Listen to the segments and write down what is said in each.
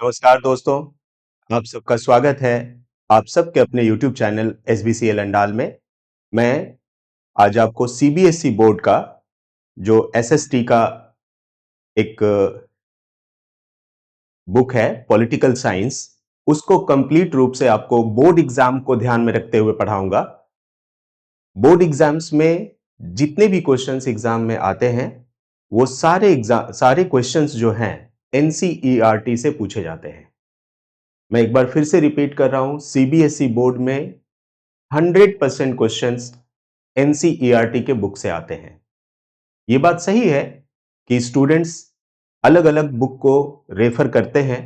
नमस्कार दोस्तों, आप सबका स्वागत है। आप सबके अपने YouTube चैनल SBCL अंडाल में। मैं आज आपको CBSE बोर्ड का जो SST का एक बुक है पॉलिटिकल साइंस, उसको कंप्लीट रूप से आपको बोर्ड एग्जाम को ध्यान में रखते हुए पढ़ाऊंगा। बोर्ड एग्जाम्स में जितने भी क्वेश्चंस एग्जाम में आते हैं, वो सारे क्वेश्चंस जो हैं NCERT से पूछे जाते हैं। मैं एक बार फिर से रिपीट कर रहा हूं, CBSE बोर्ड में 100% क्वेश्चंस NCERT के बुक से आते हैं। ये बात सही है कि स्टूडेंट्स अलग अलग बुक को रेफर करते हैं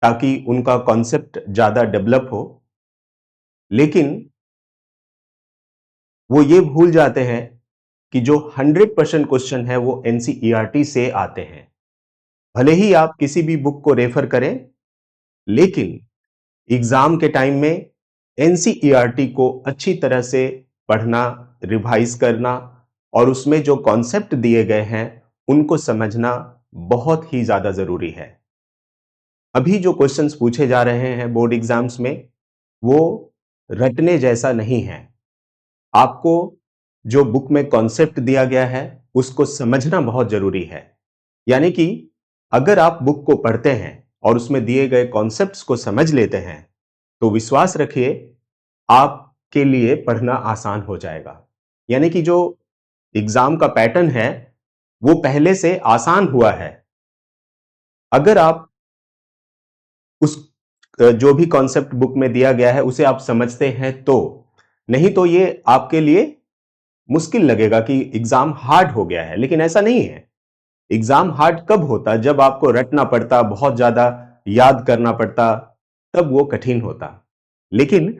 ताकि उनका कॉन्सेप्ट ज्यादा डेवलप हो, लेकिन वो ये भूल जाते हैं कि जो 100% क्वेश्चन है वो NCERT से आते हैं। भले ही आप किसी भी बुक को रेफर करें, लेकिन एग्जाम के टाइम में NCERT को अच्छी तरह से पढ़ना, रिवाइज करना और उसमें जो कॉन्सेप्ट दिए गए हैं उनको समझना बहुत ही ज्यादा जरूरी है। अभी जो क्वेश्चंस पूछे जा रहे हैं बोर्ड एग्जाम्स में, वो रटने जैसा नहीं है। आपको जो बुक में कॉन्सेप्ट दिया गया है उसको समझना बहुत जरूरी है। यानी कि अगर आप बुक को पढ़ते हैं और उसमें दिए गए कॉन्सेप्ट्स को समझ लेते हैं, तो विश्वास रखिए आपके लिए पढ़ना आसान हो जाएगा। यानी कि जो एग्जाम का पैटर्न है वो पहले से आसान हुआ है। अगर आप उस जो भी कॉन्सेप्ट बुक में दिया गया है उसे आप समझते हैं तो, नहीं तो ये आपके लिए मुश्किल लगेगा कि एग्जाम हार्ड हो गया है, लेकिन ऐसा नहीं है। एग्जाम हार्ड कब होता? जब आपको रटना पड़ता, बहुत ज्यादा याद करना पड़ता, तब वो कठिन होता। लेकिन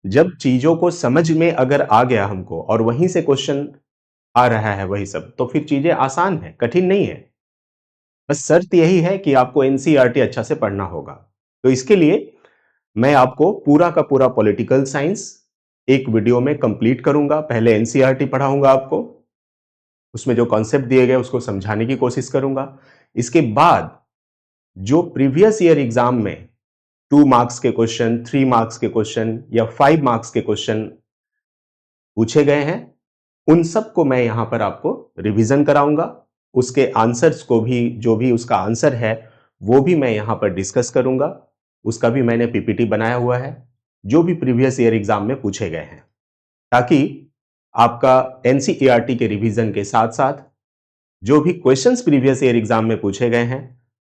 जब चीजों को समझ में अगर आ गया हमको और वहीं से क्वेश्चन आ रहा है वही सब, तो फिर चीजें आसान है, कठिन नहीं है। बस शर्त यही है कि आपको NCERT अच्छा से पढ़ना होगा। तो इसके लिए मैं आपको पूरा का पूरा पॉलिटिकल साइंस एक वीडियो में कंप्लीट करूंगा। पहले NCERT पढ़ाऊंगा आपको, उसमें जो कॉन्सेप्ट दिए गए उसको समझाने की कोशिश करूंगा। इसके बाद जो प्रीवियस ईयर एग्जाम में 2 मार्क्स के क्वेश्चन, 3 मार्क्स के क्वेश्चन या 5 मार्क्स के क्वेश्चन पूछे गए हैं, उन सब को मैं यहां पर आपको रिवीजन कराऊंगा। उसके आंसर्स को भी, जो भी उसका आंसर है वो भी मैं यहां पर डिस्कस करूंगा। उसका भी मैंने PPT बनाया हुआ है, जो भी प्रीवियस ईयर एग्जाम में पूछे गए हैं, ताकि आपका NCERT के रिवीजन के साथ साथ जो भी क्वेश्चंस प्रीवियस ईयर एग्जाम में पूछे गए हैं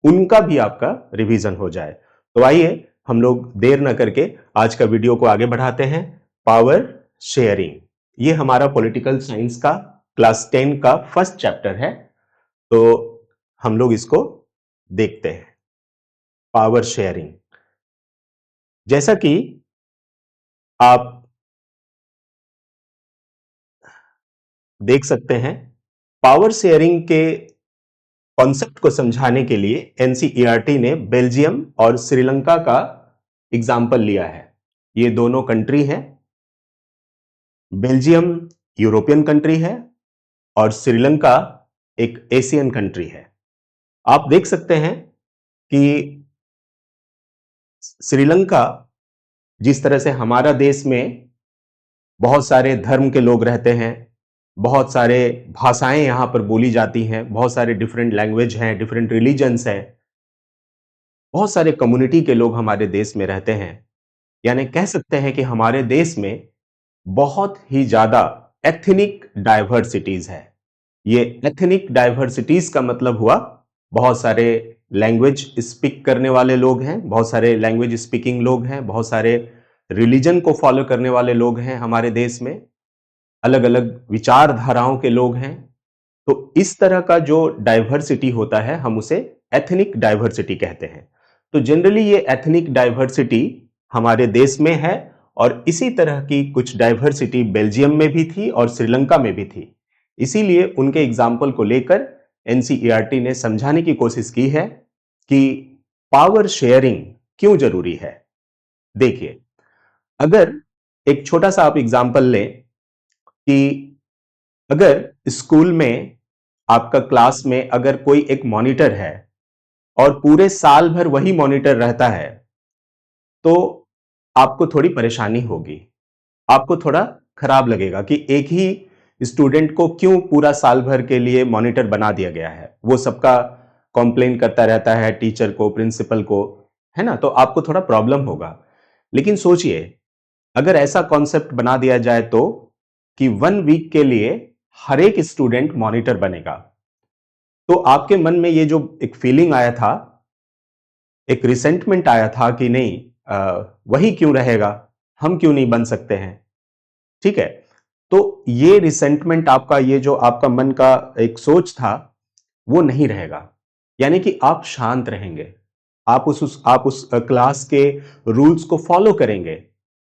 उनका भी आपका रिवीजन हो जाए। तो आइए हम लोग देर न करके आज का वीडियो को आगे बढ़ाते हैं। पावर शेयरिंग, ये हमारा पॉलिटिकल साइंस का क्लास 10 का फर्स्ट चैप्टर है, तो हम लोग इसको देखते हैं। पावर शेयरिंग, जैसा कि आप देख सकते हैं, पावर शेयरिंग के कॉन्सेप्ट को समझाने के लिए NCERT ने बेल्जियम और श्रीलंका का एग्जाम्पल लिया है। ये दोनों कंट्री हैं। बेल्जियम यूरोपियन कंट्री है और श्रीलंका एक एशियन कंट्री है। आप देख सकते हैं कि श्रीलंका, जिस तरह से हमारा देश में बहुत सारे धर्म के लोग रहते हैं, बहुत सारे भाषाएं यहां पर बोली जाती हैं, बहुत सारे डिफरेंट लैंग्वेज हैं, डिफरेंट रिलीजन्स हैं, बहुत सारे कम्युनिटी के लोग हमारे देश में रहते हैं। यानी कह सकते हैं कि हमारे देश में बहुत ही ज्यादा एथनिक डाइवर्सिटीज है। ये एथनिक डाइवर्सिटीज का मतलब हुआ बहुत सारे लैंग्वेज स्पीक करने वाले लोग हैं, बहुत सारे लैंग्वेज स्पीकिंग लोग हैं, बहुत सारे रिलीजन को फॉलो करने वाले लोग हैं हमारे देश में, अलग अलग विचारधाराओं के लोग हैं। तो इस तरह का जो डाइवर्सिटी होता है हम उसे एथनिक डाइवर्सिटी कहते हैं। तो जनरली ये एथनिक डाइवर्सिटी हमारे देश में है और इसी तरह की कुछ डाइवर्सिटी बेल्जियम में भी थी और श्रीलंका में भी थी। इसीलिए उनके एग्जाम्पल को लेकर NCERT ने समझाने की कोशिश की है कि पावर शेयरिंग क्यों जरूरी है। देखिए, अगर एक छोटा सा आप एग्जाम्पल लें कि अगर स्कूल में आपका क्लास में अगर कोई एक मॉनिटर है और पूरे साल भर वही मॉनिटर रहता है, तो आपको थोड़ी परेशानी होगी। आपको थोड़ा खराब लगेगा कि एक ही स्टूडेंट को क्यों पूरा साल भर के लिए मॉनिटर बना दिया गया है। वो सबका कंप्लेन करता रहता है टीचर को, प्रिंसिपल को, है ना? तो आपको थोड़ा प्रॉब्लम होगा। लेकिन सोचिए, अगर ऐसा कॉन्सेप्ट बना दिया जाए तो कि 1 वीक के लिए हर एक स्टूडेंट मॉनिटर बनेगा, तो आपके मन में ये जो एक फीलिंग आया था, एक रिसेंटमेंट आया था कि नहीं, वही क्यों रहेगा, हम क्यों नहीं बन सकते हैं, ठीक है? तो ये रिसेंटमेंट आपका, ये जो आपका मन का एक सोच था, वो नहीं रहेगा। यानी कि आप शांत रहेंगे। आप उस क्लास के रूल्स को फॉलो करेंगे।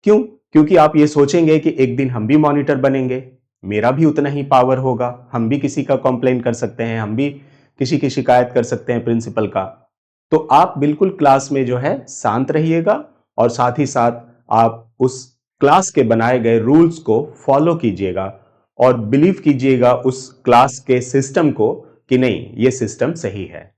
क्यों? क्योंकि आप ये सोचेंगे कि एक दिन हम भी मॉनिटर बनेंगे, मेरा भी उतना ही पावर होगा, हम भी किसी का कंप्लेन कर सकते हैं, हम भी किसी की शिकायत कर सकते हैं प्रिंसिपल का। तो आप बिल्कुल क्लास में जो है शांत रहिएगा और साथ ही साथ आप उस क्लास के बनाए गए रूल्स को फॉलो कीजिएगा और बिलीव कीजिएगा उस क्लास के सिस्टम को कि नहीं, ये सिस्टम सही है।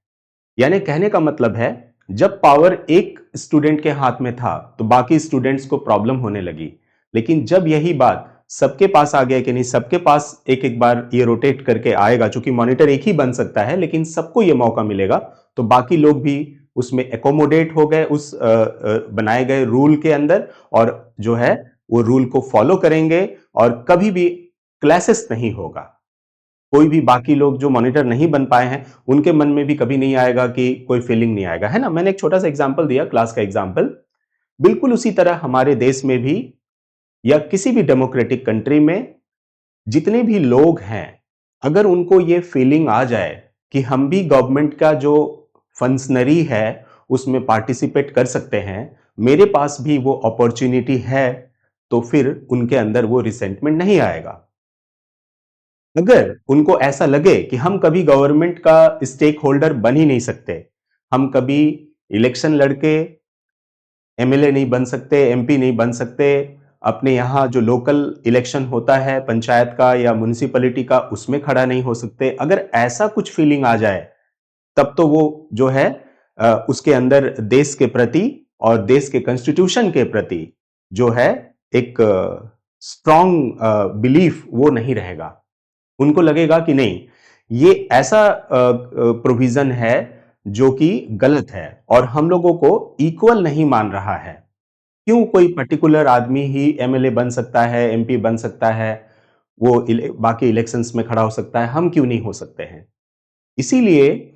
यानी कहने का मतलब है, जब पावर एक स्टूडेंट के हाथ में था तो बाकी स्टूडेंट्स को प्रॉब्लम होने लगी, लेकिन जब यही बात सबके पास आ गया कि नहीं, सबके पास एक एक बार ये रोटेट करके आएगा, चूंकि मॉनिटर एक ही बन सकता है लेकिन सबको ये मौका मिलेगा, तो बाकी लोग भी उसमें एकोमोडेट हो गए उस बनाए गए रूल के अंदर, और जो है वो रूल को फॉलो करेंगे और कभी भी क्लैशेस नहीं होगा। कोई भी बाकी लोग जो मॉनिटर नहीं बन पाए हैं, उनके मन में भी कभी नहीं आएगा कि कोई फीलिंग नहीं आएगा, है ना? मैंने एक छोटा सा एग्जांपल दिया, क्लास का एग्जांपल। बिल्कुल उसी तरह हमारे देश में भी या किसी भी डेमोक्रेटिक कंट्री में जितने भी लोग हैं, अगर उनको ये फीलिंग आ जाए कि हम भी गवर्नमेंट का जो फंक्शनरी है उसमें पार्टिसिपेट कर सकते हैं, मेरे पास भी वो अपॉर्चुनिटी है, तो फिर उनके अंदर वो रिसेंटमेंट नहीं आएगा। अगर उनको ऐसा लगे कि हम कभी गवर्नमेंट का स्टेक होल्डर बन ही नहीं सकते, हम कभी इलेक्शन लड़के एमएलए नहीं बन सकते, एमपी नहीं बन सकते, अपने यहाँ जो लोकल इलेक्शन होता है पंचायत का या म्युनिसिपैलिटी का, उसमें खड़ा नहीं हो सकते, अगर ऐसा कुछ फीलिंग आ जाए, तब तो वो जो है उसके अंदर देश के प्रति और देश के कॉन्स्टिट्यूशन के प्रति जो है एक स्ट्रॉन्ग बिलीफ वो नहीं रहेगा। उनको लगेगा कि नहीं, ये ऐसा प्रोविजन है जो कि गलत है और हम लोगों को इक्वल नहीं मान रहा है। क्यों कोई पर्टिकुलर आदमी ही एमएलए बन सकता है, एमपी बन सकता है, वो बाकी इलेक्शंस में खड़ा हो सकता है, हम क्यों नहीं हो सकते हैं? इसीलिए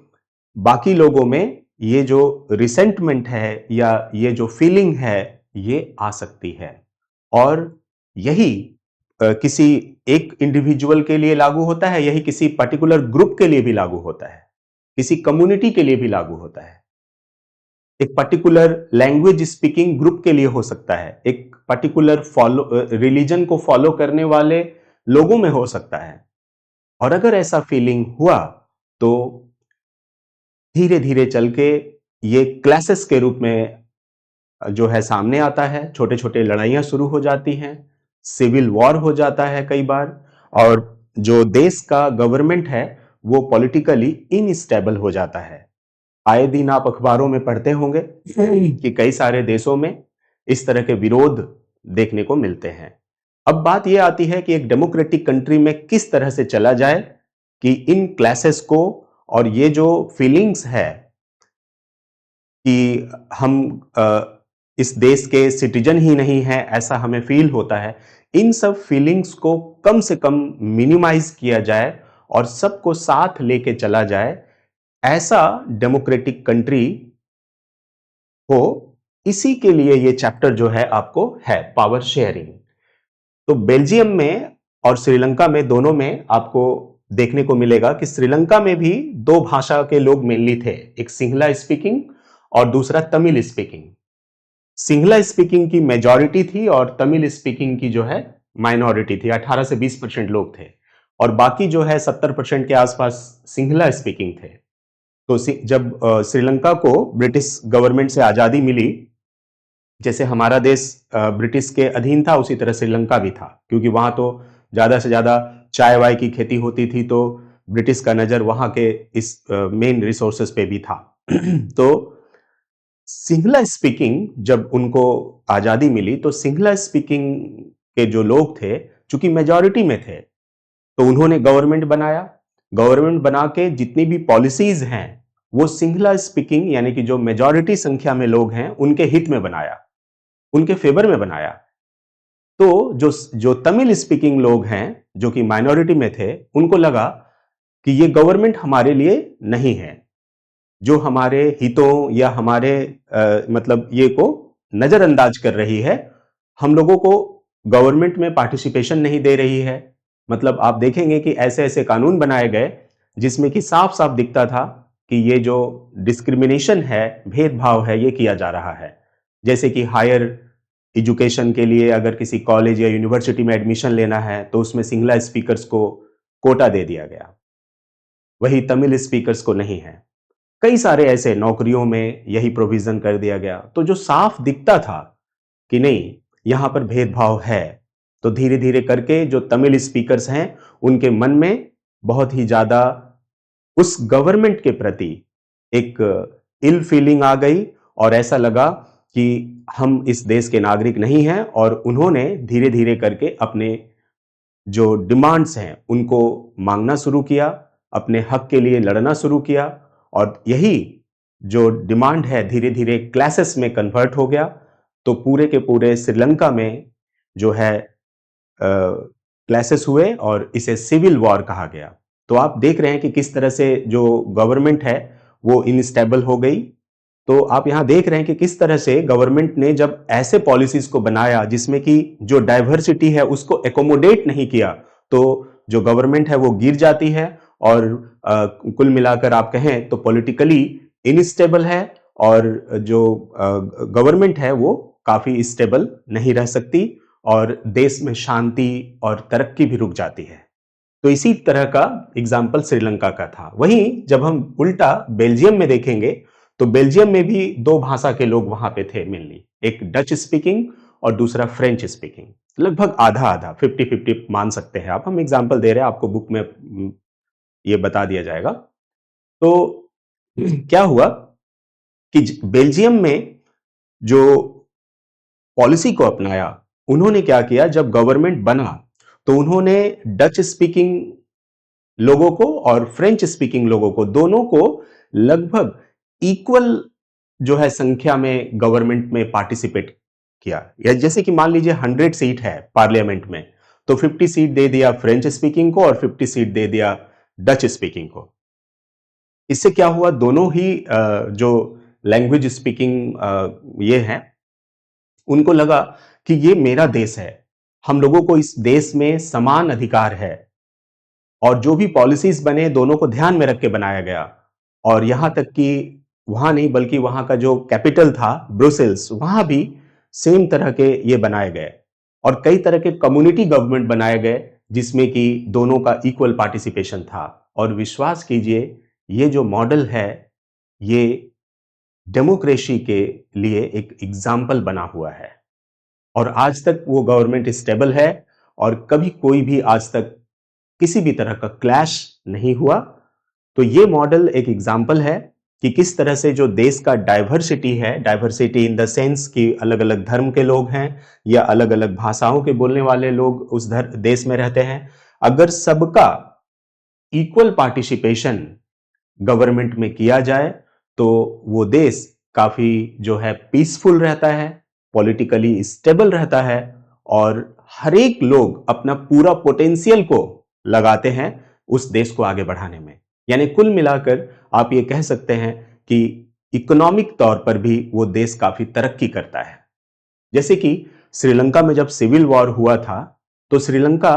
बाकी लोगों में ये जो रिसेंटमेंट है या ये जो फीलिंग है, ये आ सकती है। और यही किसी एक इंडिविजुअल के लिए लागू होता है, यही किसी पर्टिकुलर ग्रुप के लिए भी लागू होता है, किसी कम्युनिटी के लिए भी लागू होता है, एक पर्टिकुलर लैंग्वेज स्पीकिंग ग्रुप के लिए हो सकता है, एक पर्टिकुलर रिलीजन को फॉलो करने वाले लोगों में हो सकता है। और अगर ऐसा फीलिंग हुआ तो धीरे धीरे चल के ये क्लासेस के रूप में जो है सामने आता है, छोटे छोटे लड़ाइयां शुरू हो जाती हैं, सिविल वॉर हो जाता है कई बार, और जो देश का गवर्नमेंट है वो पॉलिटिकली इनस्टेबल हो जाता है। आए दिन आप अखबारों में पढ़ते होंगे कि कई सारे देशों में इस तरह के विरोध देखने को मिलते हैं। अब बात यह आती है कि एक डेमोक्रेटिक कंट्री में किस तरह से चला जाए कि इन क्लासेस को और ये जो फीलिंग्स है कि हम इस देश के सिटीजन ही नहीं हैं, ऐसा हमें फील होता है, इन सब फीलिंग्स को कम से कम मिनिमाइज किया जाए और सबको साथ लेके चला जाए, ऐसा डेमोक्रेटिक कंट्री हो। इसी के लिए ये चैप्टर जो है आपको है पावर शेयरिंग। तो बेल्जियम में और श्रीलंका में, दोनों में आपको देखने को मिलेगा कि श्रीलंका में भी दो भाषा के लोग मेनली थे, एक सिंहला स्पीकिंग और दूसरा तमिल स्पीकिंग। सिंहला स्पीकिंग की मेजॉरिटी थी और तमिल स्पीकिंग की जो है माइनॉरिटी थी, 18 से 20% लोग थे, और बाकी जो है 70% के आसपास सिंहला स्पीकिंग थे। तो जब श्रीलंका को ब्रिटिश गवर्नमेंट से आजादी मिली, जैसे हमारा देश ब्रिटिश के अधीन था, उसी तरह श्रीलंका भी था, क्योंकि वहां तो ज्यादा से ज्यादा चाय वाय की खेती होती थी, तो ब्रिटिश का नजर वहां के इस मेन रिसोर्सेस पे भी था। तो सिंहला स्पीकिंग, जब उनको आजादी मिली तो सिंहला स्पीकिंग के जो लोग थे, चूंकि मेजॉरिटी में थे, तो उन्होंने गवर्नमेंट बनाया। गवर्नमेंट बना के जितनी भी पॉलिसीज हैं वो सिंहला स्पीकिंग यानी कि जो मेजॉरिटी संख्या में लोग हैं उनके हित में बनाया, उनके फेवर में बनाया। तो जो जो तमिल स्पीकिंग लोग हैं जो कि माइनॉरिटी में थे, उनको लगा कि ये गवर्नमेंट हमारे लिए नहीं है, जो हमारे हितों या हमारे मतलब ये को नजरअंदाज कर रही है, हम लोगों को गवर्नमेंट में पार्टिसिपेशन नहीं दे रही है। मतलब आप देखेंगे कि ऐसे ऐसे कानून बनाए गए जिसमें कि साफ साफ दिखता था कि ये जो डिस्क्रिमिनेशन है, भेदभाव है, ये किया जा रहा है। जैसे कि हायर एजुकेशन के लिए अगर किसी कॉलेज या यूनिवर्सिटी में एडमिशन लेना है तो उसमें सिंगला स्पीकर्स को कोटा दे दिया गया, वही तमिल स्पीकर्स को नहीं है। कई सारे ऐसे नौकरियों में यही प्रोविजन कर दिया गया। तो जो साफ दिखता था कि नहीं यहां पर भेदभाव है, तो धीरे धीरे करके जो तमिल स्पीकर्स हैं उनके मन में बहुत ही ज्यादा उस गवर्नमेंट के प्रति एक इल फीलिंग आ गई और ऐसा लगा कि हम इस देश के नागरिक नहीं हैं, और उन्होंने धीरे धीरे करके अपने जो डिमांड्स हैं उनको मांगना शुरू किया, अपने हक के लिए लड़ना शुरू किया, और यही जो डिमांड है धीरे धीरे क्लासेस में कन्वर्ट हो गया। तो पूरे के पूरे श्रीलंका में जो है क्लासेस हुए और इसे सिविल वॉर कहा गया। तो आप देख रहे हैं कि किस तरह से जो गवर्नमेंट है वो इनस्टेबल हो गई। तो आप यहां देख रहे हैं कि किस तरह से गवर्नमेंट ने जब ऐसे पॉलिसीज को बनाया जिसमें कि जो डाइवर्सिटी है उसको एकोमोडेट नहीं किया, तो जो गवर्नमेंट है वो गिर जाती है, और कुल मिलाकर आप कहें तो पॉलिटिकली इनस्टेबल है, और जो गवर्नमेंट है वो काफी स्टेबल नहीं रह सकती, और देश में शांति और तरक्की भी रुक जाती है। तो इसी तरह का एग्जाम्पल श्रीलंका का था। वहीं जब हम उल्टा बेल्जियम में देखेंगे तो बेल्जियम में भी दो भाषा के लोग वहां पे थे मेनली, एक डच स्पीकिंग और दूसरा फ्रेंच स्पीकिंग। लगभग आधा आधा 50-50 मान सकते हैं आप, हम एग्जाम्पल दे रहे हैं, आपको बुक में ये बता दिया जाएगा। तो क्या हुआ कि बेल्जियम में जो पॉलिसी को अपनाया, उन्होंने क्या किया, जब गवर्नमेंट बना तो उन्होंने डच स्पीकिंग लोगों को और फ्रेंच स्पीकिंग लोगों को, दोनों को लगभग इक्वल जो है संख्या में गवर्नमेंट में पार्टिसिपेट किया। या जैसे कि मान लीजिए 100 सीट है पार्लियामेंट में, तो 50 सीट दे दिया फ्रेंच स्पीकिंग को और 50 सीट दे दिया डच स्पीकिंग को। इससे क्या हुआ, दोनों ही जो लैंग्वेज स्पीकिंग ये हैं, उनको लगा कि ये मेरा देश है, हम लोगों को इस देश में समान अधिकार है, और जो भी पॉलिसीज बने दोनों को ध्यान में रख के बनाया गया। और यहां तक कि वहां नहीं बल्कि वहां का जो कैपिटल था ब्रुसेल्स, वहां भी सेम तरह के ये बनाए गए, और कई तरह के कम्युनिटी गवर्नमेंट बनाए गए जिसमें कि दोनों का इक्वल पार्टिसिपेशन था। और विश्वास कीजिए ये जो मॉडल है ये डेमोक्रेसी के लिए एक एग्जाम्पल बना हुआ है, और आज तक वो गवर्नमेंट स्टेबल है, और कभी कोई भी आज तक किसी भी तरह का क्लैश नहीं हुआ। तो ये मॉडल एक एग्जाम्पल है कि किस तरह से जो देश का डाइवर्सिटी है, डाइवर्सिटी इन द सेंस कि अलग अलग धर्म के लोग हैं या अलग अलग भाषाओं के बोलने वाले लोग उस देश में रहते हैं, अगर सबका इक्वल पार्टिसिपेशन गवर्नमेंट में किया जाए तो वो देश काफी जो है पीसफुल रहता है, पॉलिटिकली स्टेबल रहता है, और हर एक लोग अपना पूरा पोटेंशियल को लगाते हैं उस देश को आगे बढ़ाने में। यानी कुल मिलाकर आप ये कह सकते हैं कि इकोनॉमिक तौर पर भी वो देश काफी तरक्की करता है। जैसे कि श्रीलंका में जब सिविल वॉर हुआ था तो श्रीलंका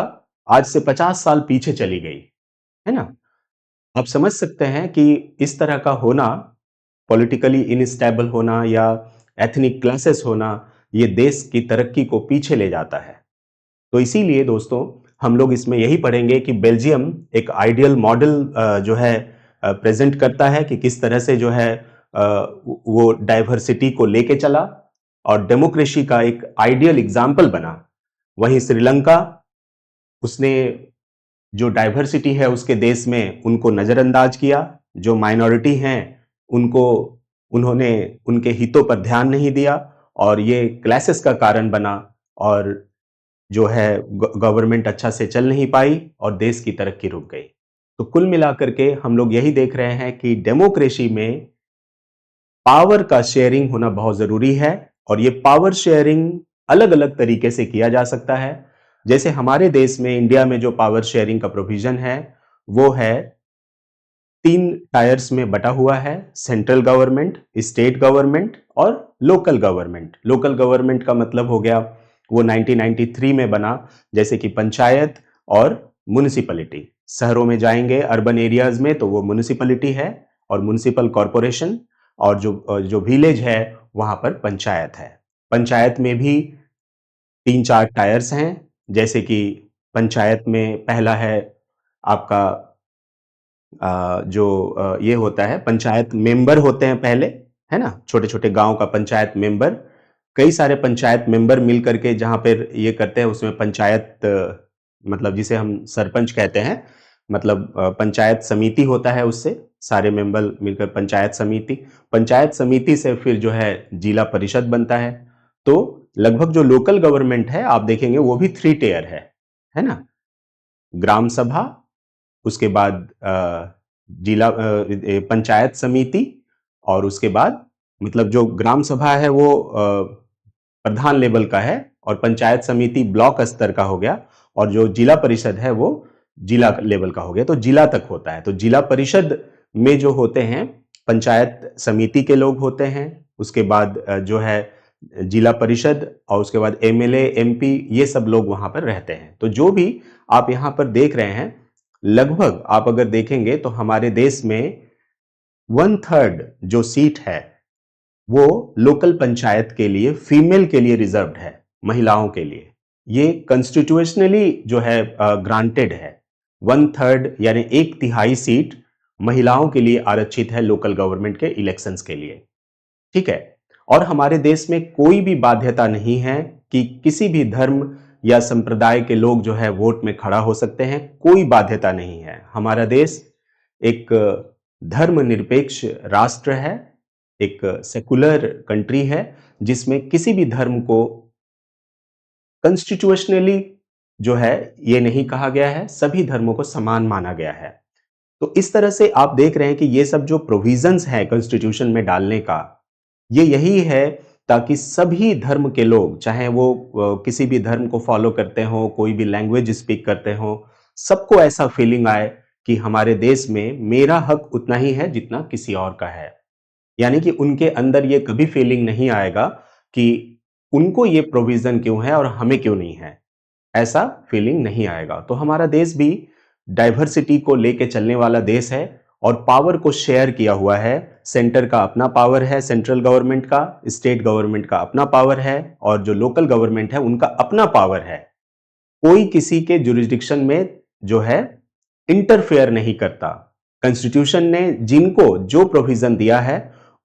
आज से 50 साल पीछे चली गई, है ना। आप समझ सकते हैं कि इस तरह का होना, पॉलिटिकली इनस्टेबल होना या एथनिक क्लासेस होना, ये देश की तरक्की को पीछे ले जाता है। तो इसीलिए दोस्तों हम लोग इसमें यही पढ़ेंगे कि बेल्जियम एक आइडियल मॉडल जो है प्रेजेंट करता है कि किस तरह से जो है वो डाइवर्सिटी को लेके चला और डेमोक्रेसी का एक आइडियल एग्जाम्पल बना। वहीं श्रीलंका, उसने जो डाइवर्सिटी है उसके देश में उनको नजरअंदाज किया, जो माइनॉरिटी हैं उनको उन्होंने उनके हितों पर ध्यान नहीं दिया और ये क्लैशेस का कारण बना और जो है गवर्नमेंट अच्छा से चल नहीं पाई और देश की तरक्की रुक गई। तो कुल मिलाकर के हम लोग यही देख रहे हैं कि डेमोक्रेसी में पावर का शेयरिंग होना बहुत ज़रूरी है और ये पावर शेयरिंग अलग-अलग तरीके से किया जा सकता है। जैसे हमारे देश में इंडिया में जो पावर शेयरिंग का प्रोविज़न है, वो है 3 टायर्स में बँटा हुआ है, सेंट्रल गवर्नमेंट, स्टेट गवर्नमेंट और लोकल गवर्नमेंट। लोकल गवर्नमेंट का मतलब हो गया वो 1993 में बना, जैसे कि पंचायत और म्युनिसिपैलिटी। शहरों में जाएँगे अर्बन एरियाज़ में तो वो म्युनिसिपैलिटी है और म्युनिसिपल कॉर्पोरेशन और जो विलेज है वहाँ पर पंचायत है। पंचायत में भी 3-4 टायर्स हैं, जैसे कि पंचायत में पहला है आपका ये होता है पंचायत मेंबर होते हैं पहले, है ना? छोटे-छोटे गाँव का पंचायत मेंबर, कई सारे पंचायत मेंबर मिल कर के जहाँ पर ये करते हैं उसमें पंचायत मतलब जिसे हम सरपंच कहते हैं, मतलब पंचायत समिति होता है उससे, सारे मेंबर मिलकर पंचायत समिति। पंचायत समिति से फिर जो है जिला परिषद बनता है। तो लगभग जो लोकल गवर्नमेंट है आप देखेंगे वो भी 3 टियर है ना? ग्राम सभा उसके बाद पंचायत समिति और उसके बाद मतलब जो ग्राम सभा है वो प्रधान लेवल का है और पंचायत समिति ब्लॉक स्तर का हो गया और जो जिला परिषद है वो जिला लेवल का हो गया, तो जिला तक होता है। तो जिला परिषद में जो होते हैं पंचायत समिति के लोग होते हैं, उसके बाद जो है जिला परिषद और उसके बाद एमएलए, एमपी ये सब लोग वहां पर रहते हैं। तो जो भी आप यहाँ पर देख रहे हैं लगभग आप अगर देखेंगे तो हमारे देश में 1/3 जो सीट है वो लोकल पंचायत के लिए फीमेल के लिए रिजर्व्ड है, महिलाओं के लिए। ये कॉन्स्टिट्यूशनली जो है ग्रांटेड है। 1/3 यानी 1/3 सीट महिलाओं के लिए आरक्षित है लोकल गवर्नमेंट के इलेक्शंस के लिए। ठीक है। और हमारे देश में कोई भी बाध्यता नहीं है कि किसी भी धर्म या संप्रदाय के लोग जो है वोट में खड़ा हो सकते हैं, कोई बाध्यता नहीं है। हमारा देश एक धर्मनिरपेक्ष राष्ट्र है, एक सेकुलर कंट्री है जिसमें किसी भी धर्म को कॉन्स्टिट्यूशनली जो है ये नहीं कहा गया है, सभी धर्मों को समान माना गया है। तो इस तरह से आप देख रहे हैं कि ये सब जो प्रोविजंस हैं कॉन्स्टिट्यूशन में डालने का, ये यही है ताकि सभी धर्म के लोग, चाहे वो किसी भी धर्म को फॉलो करते हो, कोई भी लैंग्वेज स्पीक करते हो, सबको ऐसा फीलिंग आए कि हमारे देश में मेरा हक उतना ही है जितना किसी और का है। यानी कि उनके अंदर ये कभी फीलिंग नहीं आएगा कि उनको ये प्रोविजन क्यों है और हमें क्यों नहीं है। ऐसा फीलिंग नहीं आएगा। तो हमारा देश भी डाइवर्सिटी को लेके चलने वाला देश है और पावर को शेयर किया हुआ है। सेंटर का अपना पावर है, सेंट्रल गवर्नमेंट का, स्टेट गवर्नमेंट का अपना पावर है और जो लोकल गवर्नमेंट है उनका अपना पावर है। कोई किसी के जुरिस्डिक्शन में जो है इंटरफेयर नहीं करता। कॉन्स्टिट्यूशन ने जिनको जो प्रोविजन दिया है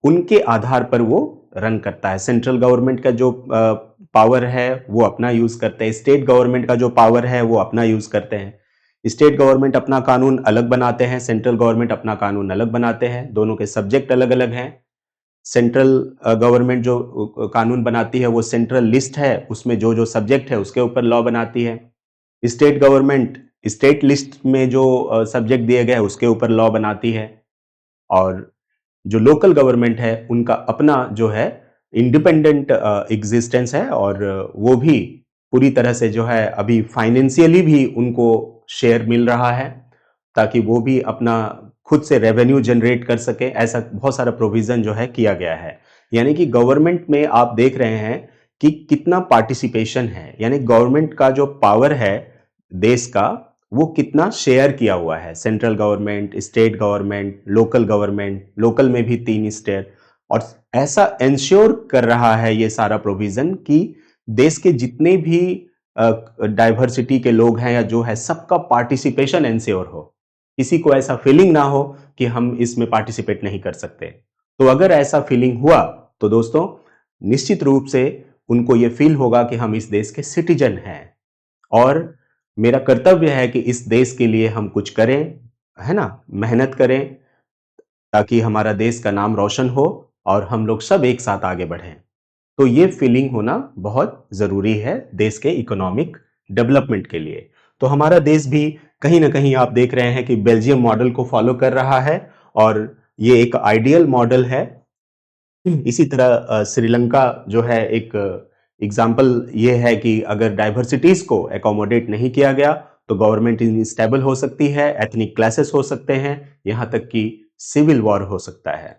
उनके आधार पर वो रन करता है। सेंट्रल गवर्नमेंट का जो पावर है वो अपना यूज करते हैं, स्टेट गवर्नमेंट का जो पावर है वो अपना यूज करते हैं। स्टेट गवर्नमेंट अपना कानून अलग बनाते हैं, सेंट्रल गवर्नमेंट अपना कानून अलग बनाते हैं, दोनों के सब्जेक्ट अलग अलग हैं। सेंट्रल गवर्नमेंट जो कानून बनाती है वो सेंट्रल लिस्ट है, उसमें जो जो सब्जेक्ट है उसके ऊपर लॉ बनाती है। स्टेट गवर्नमेंट स्टेट लिस्ट में जो सब्जेक्ट दिए गए उसके ऊपर लॉ बनाती है और जो लोकल गवर्नमेंट है उनका अपना जो है इंडिपेंडेंट एग्जिस्टेंस है और वो भी पूरी तरह से जो है अभी फाइनेंशियली भी उनको शेयर मिल रहा है ताकि वो भी अपना खुद से रेवेन्यू जनरेट कर सके। ऐसा बहुत सारा प्रोविजन जो है किया गया है। यानी कि गवर्नमेंट में आप देख रहे हैं कि कितना पार्टिसिपेशन है, यानी गवर्नमेंट का जो पावर है देश का वो कितना शेयर किया हुआ है। Central government, state government, local government, local में भी 3 स्टेट और ऐसा इंश्योर कर रहा है ये सारा प्रोविजन कि देश के जितने भी डाइवर्सिटी के लोग हैं या जो है सबका पार्टिसिपेशन इंश्योर हो। किसी को ऐसा फीलिंग ना हो कि हम इसमें पार्टिसिपेट नहीं कर सकते। तो अगर ऐसा फीलिंग हुआ तो दोस्तों निश्चित रूप से उनको ये फील होगा कि हम इस देश के सिटीजन हैं और मेरा कर्तव्य है कि इस देश के लिए हम कुछ करें, है ना? मेहनत करें ताकि हमारा देश का नाम रोशन हो और हम लोग सब एक साथ आगे बढ़ें। तो ये फीलिंग होना बहुत ज़रूरी है देश के इकोनॉमिक डेवलपमेंट के लिए। तो हमारा देश भी कहीं न कहीं आप देख रहे हैं कि बेल्जियम मॉडल को फॉलो कर रहा है और ये एक आइडियल मॉडल है। इसी तरह श्रीलंका जो है एक एग्जाम्पल ये है कि अगर डाइवर्सिटीज को एकोमोडेट नहीं किया गया तो गवर्नमेंट इनस्टेबल हो सकती है, एथनिक क्लासेस हो सकते हैं, यहां तक कि सिविल वॉर हो सकता है।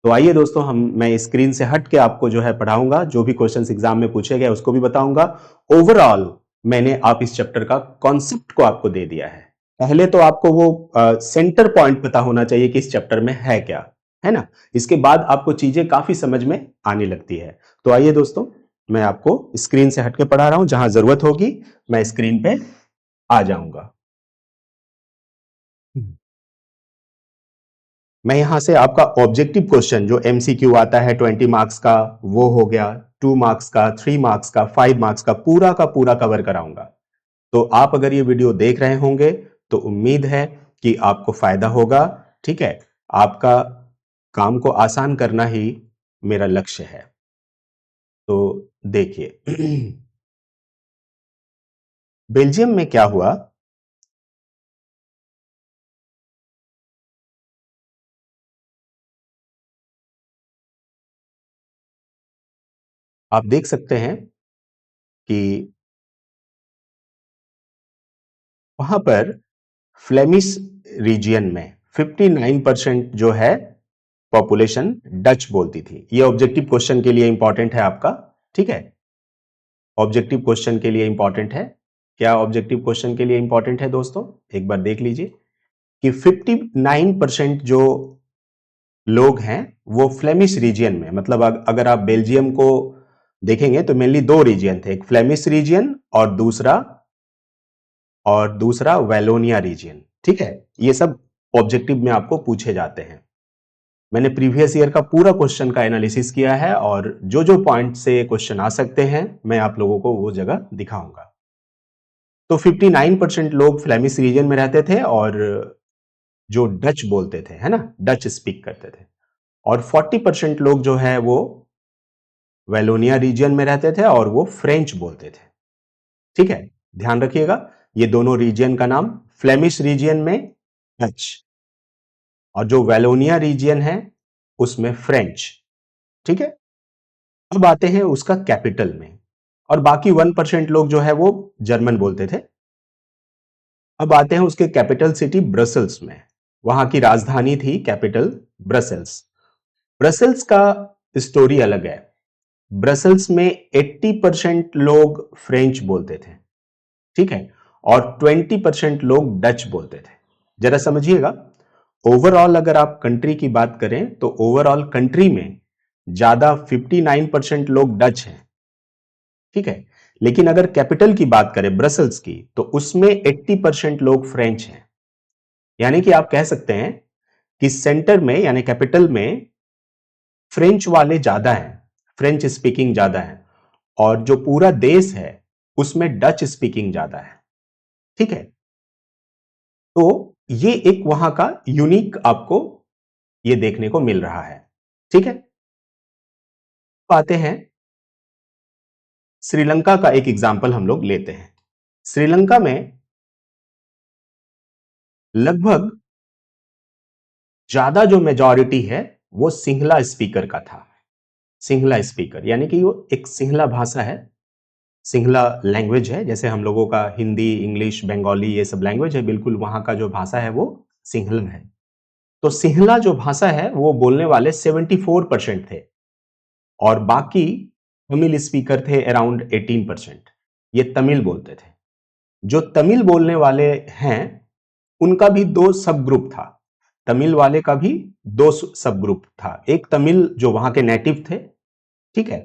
तो आइए दोस्तों, मैं स्क्रीन से हट के आपको जो है पढ़ाऊंगा, जो भी क्वेश्चंस एग्जाम में पूछे गए उसको भी बताऊंगा। ओवरऑल मैंने आप इस चैप्टर का कॉन्सेप्ट को आपको दे दिया है। पहले तो आपको वो सेंटर पॉइंट पता होना चाहिए कि इस चैप्टर में है क्या, है ना। इसके बाद आपको चीजें काफी समझ में आने लगती है। तो आइए दोस्तों, मैं आपको स्क्रीन से हटके पढ़ा रहा हूं, जहां जरूरत होगी मैं स्क्रीन पे आ जाऊंगा। मैं यहां से आपका ऑब्जेक्टिव क्वेश्चन जो एमसीक्यू आता है 20 मार्क्स का, वो हो गया, 2 मार्क्स का, 3 मार्क्स का, 5 मार्क्स का पूरा कवर कराऊंगा। तो आप अगर ये वीडियो देख रहे होंगे तो उम्मीद है कि आपको फायदा होगा। ठीक है, आपका काम को आसान करना ही मेरा लक्ष्य है। तो देखिए बेल्जियम में क्या हुआ, आप देख सकते हैं कि वहां पर फ्लेमिश रीजियन में 59% जो है पॉपुलेशन डच बोलती थी। ये ऑब्जेक्टिव क्वेश्चन के लिए इंपॉर्टेंट है आपका। ठीक है, ऑब्जेक्टिव क्वेश्चन के लिए इंपॉर्टेंट है। क्या ऑब्जेक्टिव क्वेश्चन के लिए इंपॉर्टेंट है दोस्तों, एक बार देख लीजिए कि 59% जो लोग हैं वो फ्लेमिश रीजियन में, मतलब अगर आप बेल्जियम को देखेंगे तो मेनली दो रीजियन थे, एक फ्लेमिश रीजियन और दूसरा वेलोनिया रीजियन। ठीक है, ये सब ऑब्जेक्टिव में आपको पूछे जाते हैं। मैंने प्रीवियस ईयर का पूरा क्वेश्चन का एनालिसिस किया है और जो जो पॉइंट से क्वेश्चन आ सकते हैं मैं आप लोगों को वो जगह दिखाऊंगा। तो 59% लोग फ्लेमिश रीजन में रहते थे और जो डच बोलते थे, है ना, डच स्पीक करते थे। और 40% लोग जो है वो वेलोनिया रीजन में रहते थे और वो फ्रेंच बोलते थे। ठीक है, ध्यान रखिएगा, ये दोनों रीजन का नाम, फ्लेमिश रीजन में डच और जो वेलोनिया रीजन है उसमें फ्रेंच। ठीक है, अब आते हैं उसका कैपिटल में, और बाकी 1% लोग जो है वो जर्मन बोलते थे। अब आते हैं उसके कैपिटल सिटी ब्रसल्स में, वहां की राजधानी थी कैपिटल ब्रसल्स। ब्रसल्स का स्टोरी अलग है। ब्रसल्स में 80% लोग फ्रेंच बोलते थे, ठीक है, और 20% लोग डच बोलते थे। जरा समझिएगा, ओवरऑल अगर आप कंट्री की बात करें तो ओवरऑल कंट्री में ज्यादा 59% लोग डच हैं। ठीक है, लेकिन अगर कैपिटल की बात करें ब्रसल्स की तो उसमें 80% लोग फ्रेंच हैं। यानी कि आप कह सकते हैं कि सेंटर में यानी कैपिटल में फ्रेंच वाले ज्यादा हैं, फ्रेंच स्पीकिंग ज्यादा है, और जो पूरा देश है उसमें डच स्पीकिंग ज्यादा है। ठीक है, तो ये एक वहां का यूनिक आपको ये देखने को मिल रहा है। ठीक है, आते हैं श्रीलंका का एक एग्जाम्पल हम लोग लेते हैं। श्रीलंका में लगभग ज्यादा जो मेजॉरिटी है वो सिंहला स्पीकर का था। सिंहला स्पीकर यानी कि वो एक सिंहला भाषा है, सिंहला लैंग्वेज है, जैसे हम लोगों का हिंदी, इंग्लिश, बंगाली ये सब लैंग्वेज है, बिल्कुल वहां का जो भाषा है वो सिंहला है। तो सिंहला जो भाषा है वो बोलने वाले 74% थे और बाकी तमिल स्पीकर थे अराउंड 18%। ये तमिल बोलते थे। जो तमिल बोलने वाले हैं उनका भी दो सब ग्रुप था, तमिल वाले का भी दो सब ग्रुप था। एक तमिल जो वहां के नेटिव थे, ठीक है,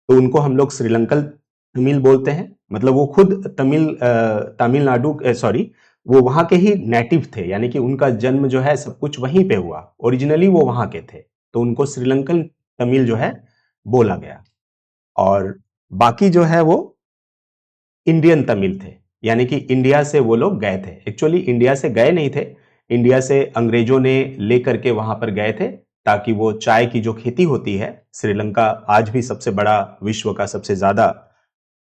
तो उनको हम लोग श्रीलंकन तमिल बोलते हैं, मतलब वो खुद तमिलनाडु सॉरी वो वहां के ही नेटिव थे, यानी कि उनका जन्म जो है सब कुछ वहीं पे हुआ, ओरिजिनली वो वहां के थे, तो उनको श्रीलंकन तमिल जो है बोला गया। और बाकी जो है वो इंडियन तमिल थे, यानी कि इंडिया से वो लोग गए थे, एक्चुअली इंडिया से गए नहीं थे, इंडिया से अंग्रेजों ने लेकर के वहां पर गए थे ताकि वो चाय की जो खेती होती है, श्रीलंका आज भी सबसे बड़ा, विश्व का सबसे ज्यादा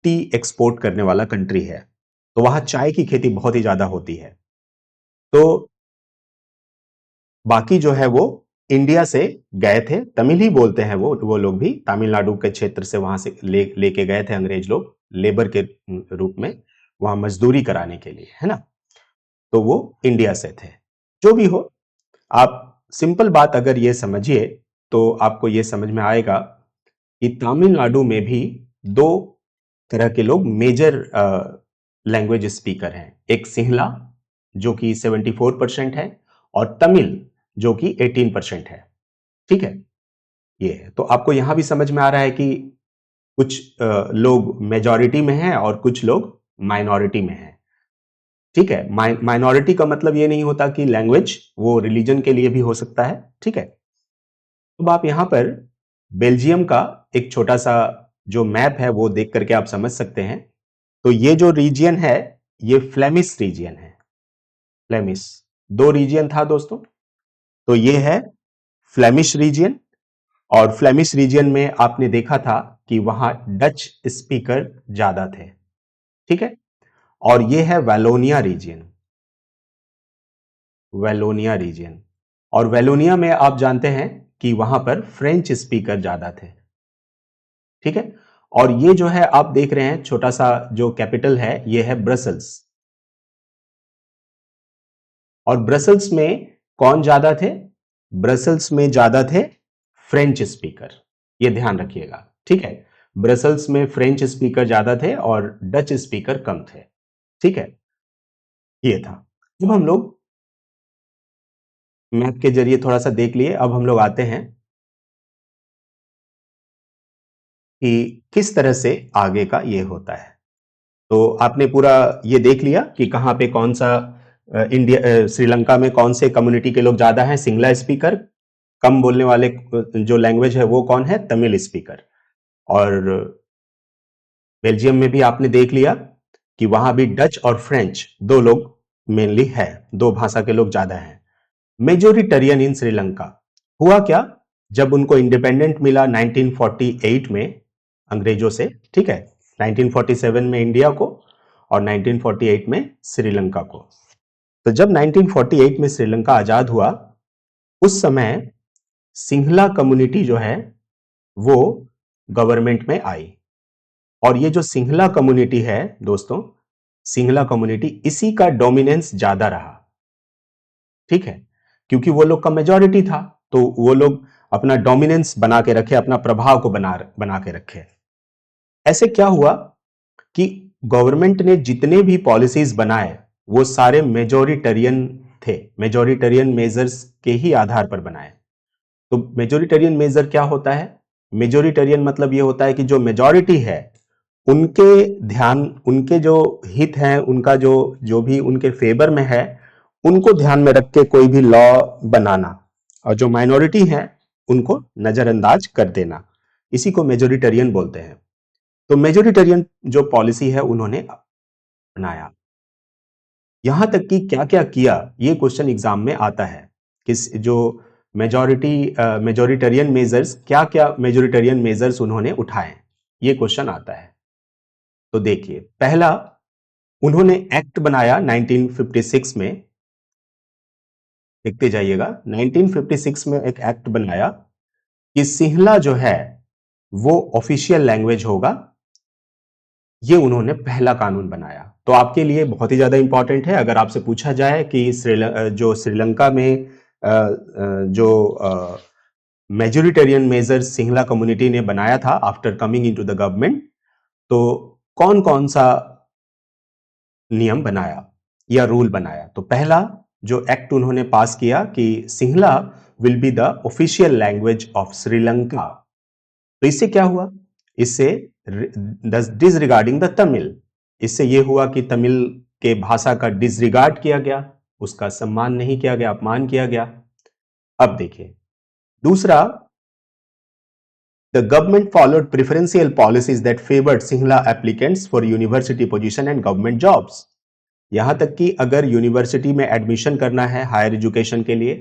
टी एक्सपोर्ट करने वाला कंट्री है, तो वहां चाय की खेती बहुत ही ज्यादा होती है। तो बाकी जो है वो इंडिया से गए थे, तमिल ही बोलते हैं वो लोग भी, तमिलनाडु के क्षेत्र से वहां से लेके गए थे अंग्रेज लोग लेबर के रूप में वहां मजदूरी कराने के लिए, है ना। तो वो इंडिया से थे। जो भी हो, आप सिंपल बात अगर ये समझिए तो आपको ये समझ में आएगा कि तमिलनाडु में भी दो तरह के लोग मेजर लैंग्वेज स्पीकर हैं, एक सिंहला जो कि 74% है और तमिल जो कि 18% है। ठीक है, ये है। तो आपको यहां भी समझ में आ रहा है कि कुछ लोग मेजॉरिटी में हैं और कुछ लोग माइनॉरिटी में हैं। ठीक है, माइनॉरिटी का मतलब ये नहीं होता कि लैंग्वेज, वो रिलीजन के लिए भी हो सकता है। ठीक है, अब आप यहां पर बेल्जियम का एक छोटा सा जो मैप है वो देख करके आप समझ सकते हैं। तो ये जो रीजियन है ये फ्लेमिश रीजियन है। फ्लेमिश, दो रीजियन था दोस्तों, तो ये है फ्लेमिश रीजियन, और फ्लेमिश रीजियन में आपने देखा था कि वहां डच स्पीकर ज्यादा थे। ठीक है, और ये है वैलोनिया रीजियन, वैलोनिया रीजियन, और वैलोनिया में आप जानते हैं कि वहां पर फ्रेंच स्पीकर ज्यादा थे। ठीक है, और ये जो है आप देख रहे हैं छोटा सा जो कैपिटल है ये है ब्रसल्स, और ब्रसल्स में कौन ज्यादा थे? ब्रसल्स में ज्यादा थे फ्रेंच स्पीकर, ये ध्यान रखिएगा। ठीक है, ब्रसल्स में फ्रेंच स्पीकर ज्यादा थे और डच स्पीकर कम थे। ठीक है, ये था। अब हम लोग मैप के जरिए थोड़ा सा देख लिए, अब हम लोग आते हैं कि किस तरह से आगे का ये होता है। तो आपने पूरा ये देख लिया कि कहां पे कौन सा इंडिया, श्रीलंका में कौन से कम्युनिटी के लोग ज्यादा हैं, सिंगला स्पीकर, कम बोलने वाले जो लैंग्वेज है वो कौन है, तमिल स्पीकर। और बेल्जियम में भी आपने देख लिया कि वहां भी डच और फ्रेंच दो लोग मेनली है, दो भाषा के लोग ज्यादा हैं। मेजोरिटेरियन इन श्रीलंका, हुआ क्या, जब उनको इंडिपेंडेंट मिला 1948 में अंग्रेजों से, ठीक है, 1947 में इंडिया को और 1948 में श्रीलंका को। तो जब 1948 में श्रीलंका आजाद हुआ, उस समय सिंहला कम्युनिटी जो है वो गवर्नमेंट में आई, और ये जो सिंहला कम्युनिटी है दोस्तों, सिंहला कम्युनिटी, इसी का डोमिनेंस ज्यादा रहा। ठीक है, क्योंकि वो लोग का मेजॉरिटी था, तो वो लोग अपना डोमिनेंस बना के रखे, अपना प्रभाव को बना के रखे। ऐसे क्या हुआ कि गवर्नमेंट ने जितने भी पॉलिसीज बनाए वो सारे मेजोरिटेरियन थे, मेजोरिटेरियन मेजर्स के ही आधार पर बनाए। तो मेजोरिटेरियन मेजर क्या होता है? मेजोरिटेरियन मतलब ये होता है कि जो मेजॉरिटी है उनके ध्यान, उनके जो हित हैं, उनका जो जो भी उनके फेवर में है, उनको ध्यान में रख के कोई भी लॉ बनाना, और जो माइनॉरिटी है उनको नजरअंदाज कर देना, इसी को मेजोरिटेरियन बोलते हैं। तो मेजोरिटेरियन जो पॉलिसी है उन्होंने बनाया। यहां तक कि क्या क्या किया, ये क्वेश्चन एग्जाम में आता है, किस जो मेजोरिटेरियन मेजर्स, क्या क्या मेजोरिटेरियन मेजर्स उन्होंने उठाए, ये क्वेश्चन आता है। तो देखिए, पहला उन्होंने एक्ट बनाया 1956 में, देखते जाइएगा, 1956 में एक एक्ट बनाया कि सिंहला जो है वो ऑफिशियल लैंग्वेज होगा। ये उन्होंने पहला कानून बनाया। तो आपके लिए बहुत ही ज्यादा इंपॉर्टेंट है, अगर आपसे पूछा जाए कि जो श्रीलंका में जो मेजोरिटेरियन मेजर सिंहला कम्युनिटी ने बनाया था after coming into the government, तो कौन कौन सा नियम बनाया या रूल बनाया। तो पहला जो एक्ट उन्होंने पास किया कि Sinhala will be the official language of Sri Lanka. तो इससे क्या हुआ, इससे डिसरिगार्डिंग द तमिल, इससे यह हुआ कि तमिल के भाषा का डिसरिगार्ड किया गया, उसका सम्मान नहीं किया गया, अपमान किया गया। अब देखिए दूसरा, the government followed preferential policies that favored Sinhala applicants for university position and government jobs. यहां तक कि अगर यूनिवर्सिटी में एडमिशन करना है हायर एजुकेशन के लिए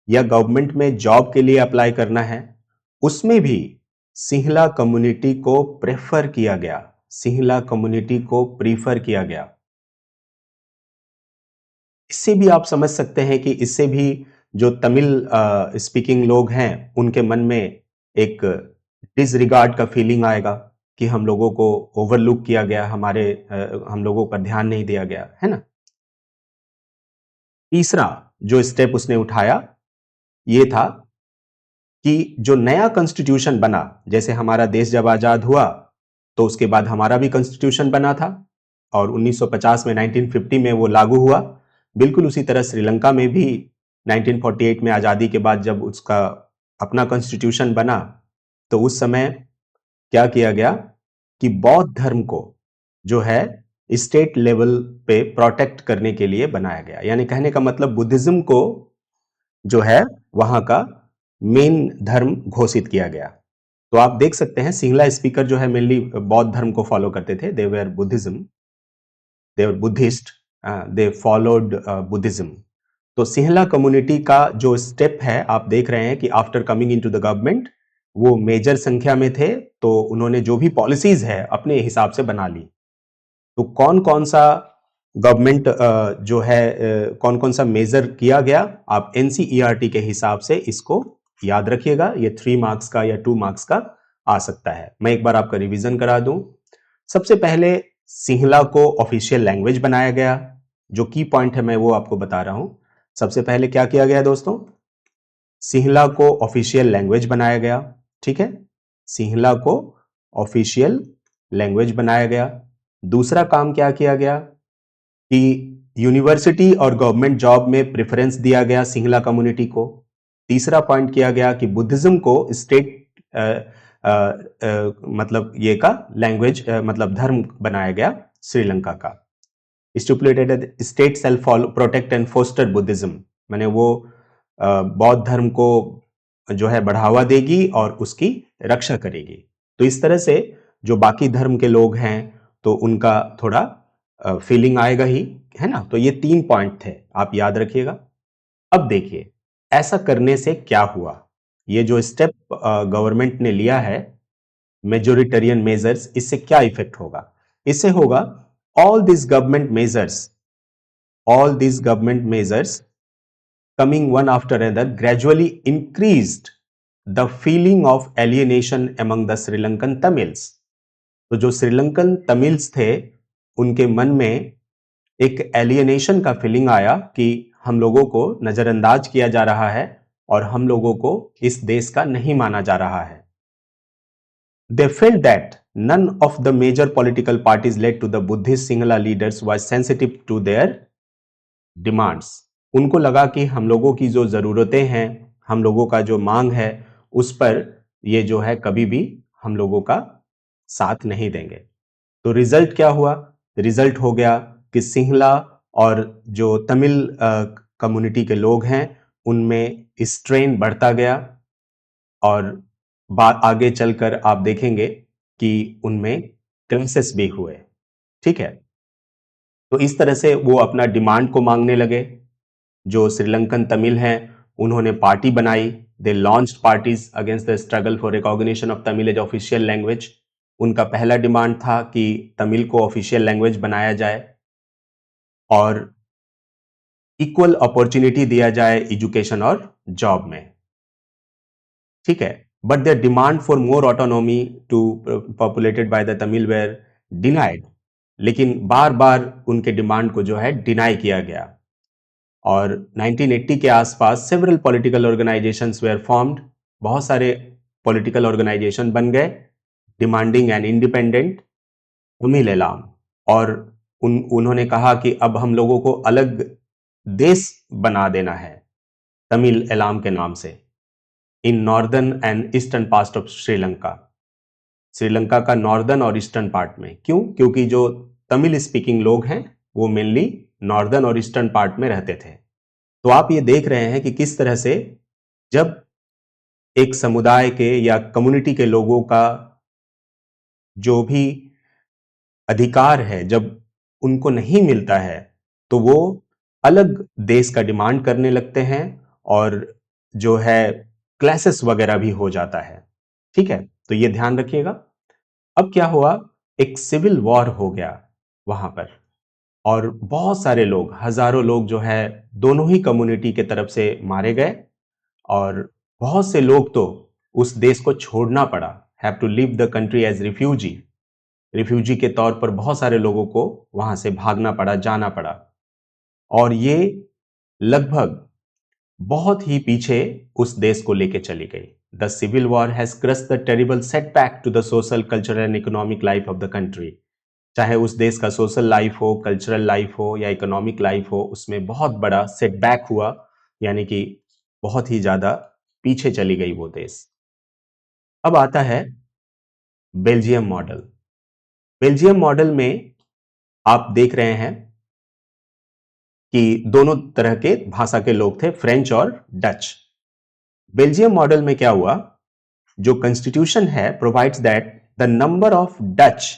या गवर्नमेंट में जॉब के लिए अप्लाई करना है, उसमें भी सिंहला कम्युनिटी को प्रेफर किया गया, सिंहला कम्युनिटी को प्रीफर किया गया। इससे भी आप समझ सकते हैं कि इससे भी जो तमिल स्पीकिंग लोग हैं उनके मन में एक डिसरिगार्ड का फीलिंग आएगा कि हम लोगों को ओवरलुक किया गया, हम लोगों पर ध्यान नहीं दिया गया, है ना। तीसरा जो स्टेप उसने उठाया ये था कि जो नया कॉन्स्टिट्यूशन बना, जैसे हमारा देश जब आजाद हुआ तो उसके बाद हमारा भी कॉन्स्टिट्यूशन बना था और 1950 में 1950 में वो लागू हुआ। बिल्कुल उसी तरह श्रीलंका में भी 1948 में आजादी के बाद जब उसका अपना कॉन्स्टिट्यूशन बना तो उस समय क्या किया गया कि बौद्ध धर्म को जो है स्टेट लेवल पे प्रोटेक्ट करने के लिए बनाया गया। यानी कहने का मतलब बुद्धिज्म को जो है वहां का मेन धर्म घोषित किया गया। तो आप देख सकते हैं सिंहला स्पीकर जो है मेनली बौद्ध धर्म को फॉलो करते थे, they were Buddhism, they were Buddhist, they followed Buddhism. तो सिंहला कम्युनिटी का जो स्टेप है आप देख रहे हैं कि after coming into the government वो मेजर संख्या में थे, तो उन्होंने जो भी पॉलिसीज है अपने हिसाब से बना ली। तो कौन कौन सा गवर्नमेंट जो है कौन कौन सा मेजर किया गया, आप एनसीईआरटी के हिसाब से इसको याद रखिएगा। ये 3 मार्क्स का या 2 मार्क्स का आ सकता है। मैं एक बार आपका रिवीजन करा दूं। सबसे पहले सिंहला को ऑफिशियल लैंग्वेज बनाया गया। जो की पॉइंट है मैं वो आपको बता रहा हूं। सबसे पहले क्या किया गया दोस्तों, सिंहला को ऑफिशियल लैंग्वेज बनाया गया। ठीक है, सिंहला को ऑफिशियल लैंग्वेज बनाया गया। दूसरा काम क्या किया गया कि यूनिवर्सिटी और गवर्नमेंट जॉब में प्रेफरेंस दिया गया सिंहला कम्युनिटी को। तीसरा पॉइंट किया गया कि बुद्धिज्म को स्टेट मतलब ये का लैंग्वेज मतलब धर्म बनाया गया श्रीलंका का। Stipulated state self protect and foster Buddhism, मैंने वो बौद्ध धर्म को जो है बढ़ावा देगी और उसकी रक्षा करेगी। तो इस तरह से जो बाकी धर्म के लोग हैं तो उनका थोड़ा फीलिंग आएगा ही, है ना। तो ये 3 पॉइंट थे, आप याद रखिएगा। अब देखिए ऐसा करने से क्या हुआ, ये जो स्टेप गवर्नमेंट ने लिया है मेजोरिटेरियन मेजर्स, इससे क्या इफेक्ट होगा। इससे होगा all these government measures coming one after another gradually increased the feeling of alienation among the Sri Lankan Tamils। तो जो श्रीलंकन तमिल्स थे उनके मन में एक एलियनेशन का फीलिंग आया कि हम लोगों को नजरअंदाज किया जा रहा है और हम लोगों को इस देश का नहीं माना जा रहा है। They felt that none of the major political parties led to the Buddhist Sinhala leaders was sensitive to their demands। उनको लगा कि हम लोगों की जो जरूरतें हैं, हम लोगों का जो मांग है, उस पर ये जो है कभी भी हम लोगों का साथ नहीं देंगे। तो रिजल्ट क्या हुआ, रिजल्ट हो गया कि सिंहला और जो तमिल कम्युनिटी के लोग हैं उनमें स्ट्रेन बढ़ता गया और आगे चलकर आप देखेंगे कि उनमें क्लासेस भी हुए। ठीक है, तो इस तरह से वो अपना डिमांड को मांगने लगे। जो श्रीलंकन तमिल हैं उन्होंने पार्टी बनाई, they launched parties against the struggle for recognition of Tamil as official language. उनका पहला डिमांड था कि तमिल को ऑफिशियल लैंग्वेज बनाया जाए और इक्वल अपॉर्चुनिटी दिया जाए एजुकेशन और जॉब में। ठीक है, but their demand for more autonomy to populated by the Tamil were denied. लेकिन बार बार उनके डिमांड को जो है डिनाई किया गया और 1980 के आसपास several political organisations were formed. बहुत सारे पॉलिटिकल ऑर्गेनाइजेशन बन गए demanding an independent Tamil Eelam. और उन्होंने कहा कि अब हम लोगों को अलग देश बना देना है तमिल एलाम के नाम से in northern and eastern part of Sri Lanka. Sri Lanka का नॉर्दर्न और ईस्टर्न पार्ट में। क्यों? क्योंकि जो तमिल स्पीकिंग लोग हैं वो मेनली नॉर्दर्न और ईस्टर्न पार्ट में रहते थे। तो आप ये देख रहे हैं कि किस तरह से जब एक समुदाय के या कम्युनिटी के लोगों का जो भी अधिकार है जब उनको नहीं मिलता है तो वो अलग देश का डिमांड करने लगते हैं और जो है क्लैशेस वगैरह भी हो जाता है। ठीक है, तो ये ध्यान रखिएगा। अब क्या हुआ, एक सिविल वॉर हो गया वहां पर और बहुत सारे लोग, हजारों लोग जो है दोनों ही कम्युनिटी के तरफ से मारे गए और बहुत से लोग तो उस देश को छोड़ना पड़ा, have to leave the country as refugee. Refugee के तौर पर बहुत सारे लोगों को वहां से भागना पड़ा, जाना पड़ा और ये लगभग बहुत ही पीछे उस देश को लेके चली गई। The civil war has crossed the terrible setback to the social, cultural and economic life of the country. चाहे उस देश का सोशल लाइफ हो, कल्चरल लाइफ हो या इकोनॉमिक लाइफ हो, उसमें बहुत बड़ा सेटबैक हुआ, यानी कि बहुत ही ज्यादा पीछे चली गई वो देश। अब आता है बेल्जियम मॉडल। बेल्जियम मॉडल में आप देख रहे हैं कि दोनों तरह के भाषा के लोग थे, फ्रेंच और डच। बेल्जियम मॉडल में क्या हुआ, जो कॉन्स्टिट्यूशन है provides that the number of Dutch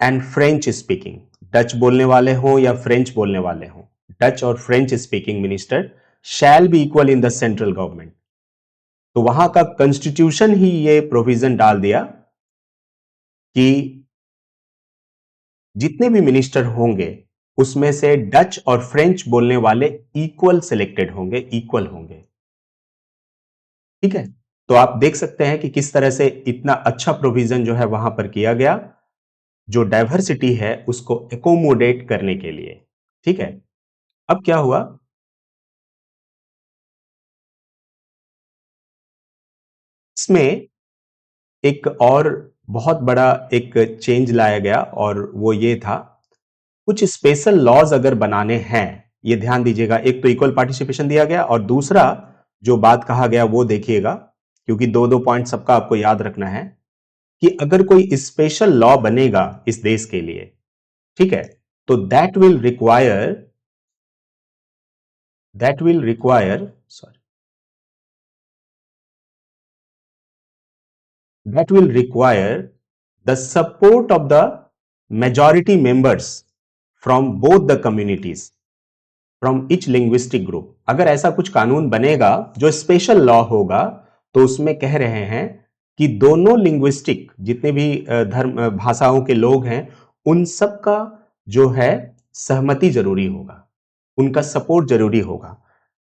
and French speaking, Dutch बोलने वाले हो या फ्रेंच बोलने वाले हो, डच और French speaking minister shall be equal in the central government. तो वहां का कॉन्स्टिट्यूशन ही ये प्रोविजन डाल दिया कि जितने भी मिनिस्टर होंगे उसमें से डच और फ्रेंच बोलने वाले इक्वल सिलेक्टेड होंगे, इक्वल होंगे। ठीक है, तो आप देख सकते हैं कि किस तरह से इतना अच्छा प्रोविजन जो है वहां पर किया गया, जो डाइवर्सिटी है उसको एकोमोडेट करने के लिए। ठीक है, अब क्या हुआ, इसमें एक और बहुत बड़ा एक चेंज लाया गया और वो ये था, कुछ स्पेशल लॉज अगर बनाने हैं, ये ध्यान दीजिएगा, एक तो इक्वल पार्टिसिपेशन दिया गया और दूसरा जो बात कहा गया वो देखिएगा, क्योंकि दो दो पॉइंट सबका आपको याद रखना है कि अगर कोई स्पेशल लॉ बनेगा इस देश के लिए, ठीक है, तो that will require the support of the majority members from both the communities from each linguistic group। अगर ऐसा कुछ कानून बनेगा जो स्पेशल लॉ होगा तो उसमें कह रहे हैं कि दोनों लिंग्विस्टिक जितने भी धर्म भाषाओं के लोग हैं उन सब का जो है सहमति जरूरी होगा, उनका सपोर्ट जरूरी होगा।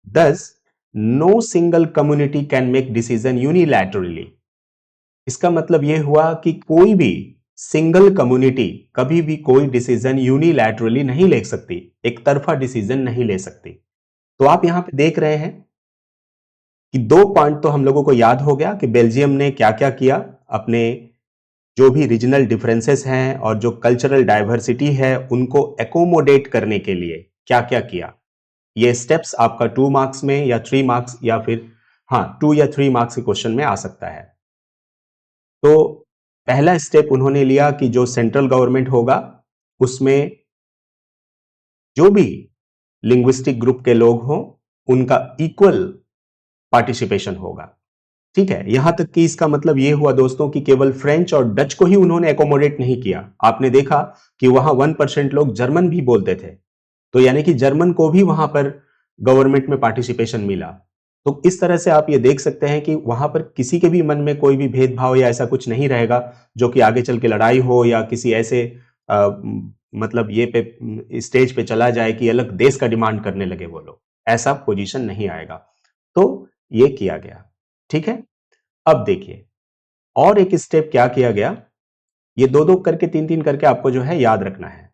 Thus, no single community can make decision unilaterally. इसका मतलब यह हुआ कि कोई भी सिंगल कम्युनिटी कभी भी कोई डिसीजन यूनिलैटरली नहीं ले सकती, एक तरफा डिसीजन नहीं ले सकती। तो आप यहां पे देख रहे हैं कि दो पॉइंट तो हम लोगों को याद हो गया कि बेल्जियम ने क्या क्या किया, अपने जो भी रीजनल डिफरेंसेस हैं और जो कल्चरल डाइवर्सिटी है उनको एकोमोडेट करने के लिए क्या क्या किया। ये स्टेप्स आपका 2 मार्क्स में या 3 मार्क्स या फिर 2 या 3 मार्क्स के क्वेश्चन में आ सकता है। तो पहला स्टेप उन्होंने लिया कि जो सेंट्रल गवर्नमेंट होगा उसमें जो भी लिंग्विस्टिक ग्रुप के लोग हों उनका इक्वल पार्टिसिपेशन होगा। ठीक है, यहां तक कि इसका मतलब यह हुआ दोस्तों कि केवल फ्रेंच और डच को ही उन्होंने एकोमोडेट नहीं किया। आपने देखा कि वहां 1% लोग जर्मन भी बोलते थे, तो यानी कि जर्मन को भी वहां पर गवर्नमेंट में पार्टिसिपेशन मिला। तो इस तरह से आप ये देख सकते हैं कि वहां पर किसी के भी मन में कोई भी भेदभाव या ऐसा कुछ नहीं रहेगा जो कि आगे चल के लड़ाई हो या किसी ऐसे मतलब ये पे स्टेज पे चला जाए कि अलग देश का डिमांड करने लगे वो लोग, ऐसा पोजीशन नहीं आएगा। तो ये किया गया। ठीक है, अब देखिए और एक स्टेप क्या किया गया, ये दो दो करके तीन तीन करके आपको जो है याद रखना है।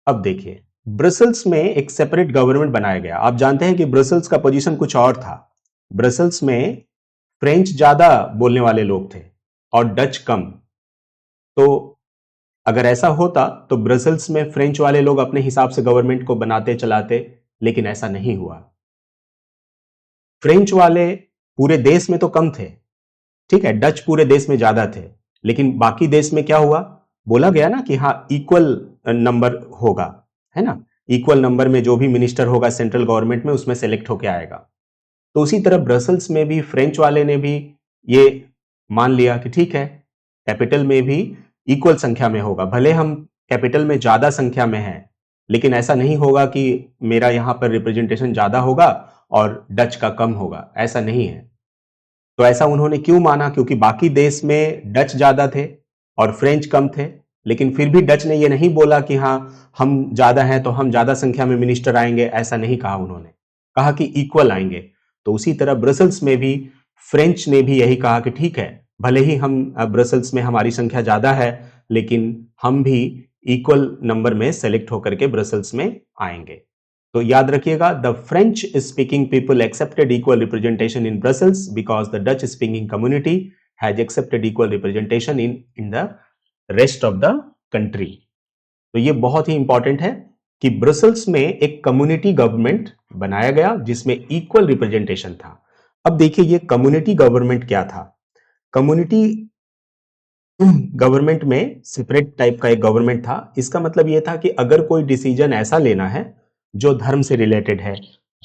अब देखिए ब्रसल्स में एक सेपरेट गवर्नमेंट बनाया गया। आप जानते हैं कि ब्रसल्स का पोजीशन कुछ और था। ब्रसल्स में फ्रेंच ज्यादा बोलने वाले लोग थे और डच कम। तो अगर ऐसा होता तो ब्रसल्स में फ्रेंच वाले लोग अपने हिसाब से गवर्नमेंट को बनाते चलाते, लेकिन ऐसा नहीं हुआ। फ्रेंच वाले पूरे देश में तो कम थे, ठीक है, डच पूरे देश में ज्यादा थे, लेकिन बाकी देश में क्या हुआ, बोला गया ना कि हाँ इक्वल नंबर होगा, है ना, इक्वल नंबर में जो भी मिनिस्टर होगा सेंट्रल गवर्नमेंट में उसमें सेलेक्ट होकर आएगा। तो उसी तरह ब्रसल्स में भी फ्रेंच वाले ने भी ये मान लिया कि ठीक है कैपिटल में भी इक्वल संख्या में होगा, भले हम कैपिटल में ज्यादा संख्या में हैं लेकिन ऐसा नहीं होगा कि मेरा यहां पर रिप्रेजेंटेशन ज्यादा होगा और डच का कम होगा, ऐसा नहीं है। तो ऐसा उन्होंने क्यों माना? क्योंकि बाकी देश में डच ज्यादा थे और फ्रेंच कम थे, लेकिन फिर भी डच ने ये नहीं बोला कि हाँ हम ज्यादा हैं तो हम ज्यादा संख्या में मिनिस्टर आएंगे, ऐसा नहीं कहा उन्होंने, कहा कि इक्वल आएंगे। तो उसी तरह ब्रसल्स में भी फ्रेंच ने भी यही कहा कि ठीक है, भले ही हम ब्रसल्स में हमारी संख्या ज्यादा है, लेकिन हम भी इक्वल नंबर में सेलेक्ट होकर के ब्रसल्स में आएंगे। तो याद रखिएगा, the French speaking people accepted equal representation in Brussels because the Dutch speaking community has accepted equal representation in the rest of the country. तो ये बहुत ही इंपॉर्टेंट है कि ब्रसल्स में एक कम्युनिटी गवर्नमेंट बनाया गया जिसमें इक्वल रिप्रेजेंटेशन था। अब देखिए ये कम्युनिटी गवर्नमेंट क्या था। कम्युनिटी गवर्नमेंट में सेपरेट टाइप का एक गवर्नमेंट था। इसका मतलब यह था कि अगर कोई डिसीजन ऐसा लेना है जो धर्म से रिलेटेड है,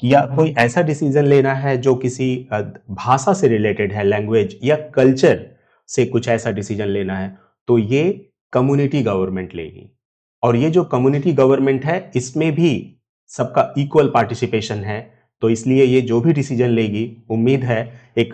या कोई ऐसा डिसीजन लेना है जो किसी भाषा से रिलेटेड है, लैंग्वेज या कल्चर से कुछ ऐसा डिसीजन लेना है, तो ये कम्युनिटी गवर्नमेंट लेगी। और ये जो कम्युनिटी गवर्नमेंट है इसमें भी सबका इक्वल पार्टिसिपेशन है। तो इसलिए ये जो भी डिसीजन लेगी, उम्मीद है एक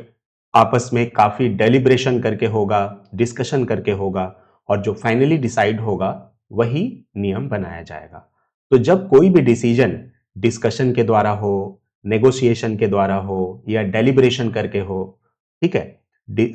आपस में काफी डेलिब्रेशन करके होगा, डिस्कशन करके होगा, और जो फाइनली डिसाइड होगा वही नियम बनाया जाएगा। तो जब कोई भी डिसीजन डिस्कशन के द्वारा हो, नेगोशिएशन के द्वारा हो, या डेलिब्रेशन करके हो, ठीक है,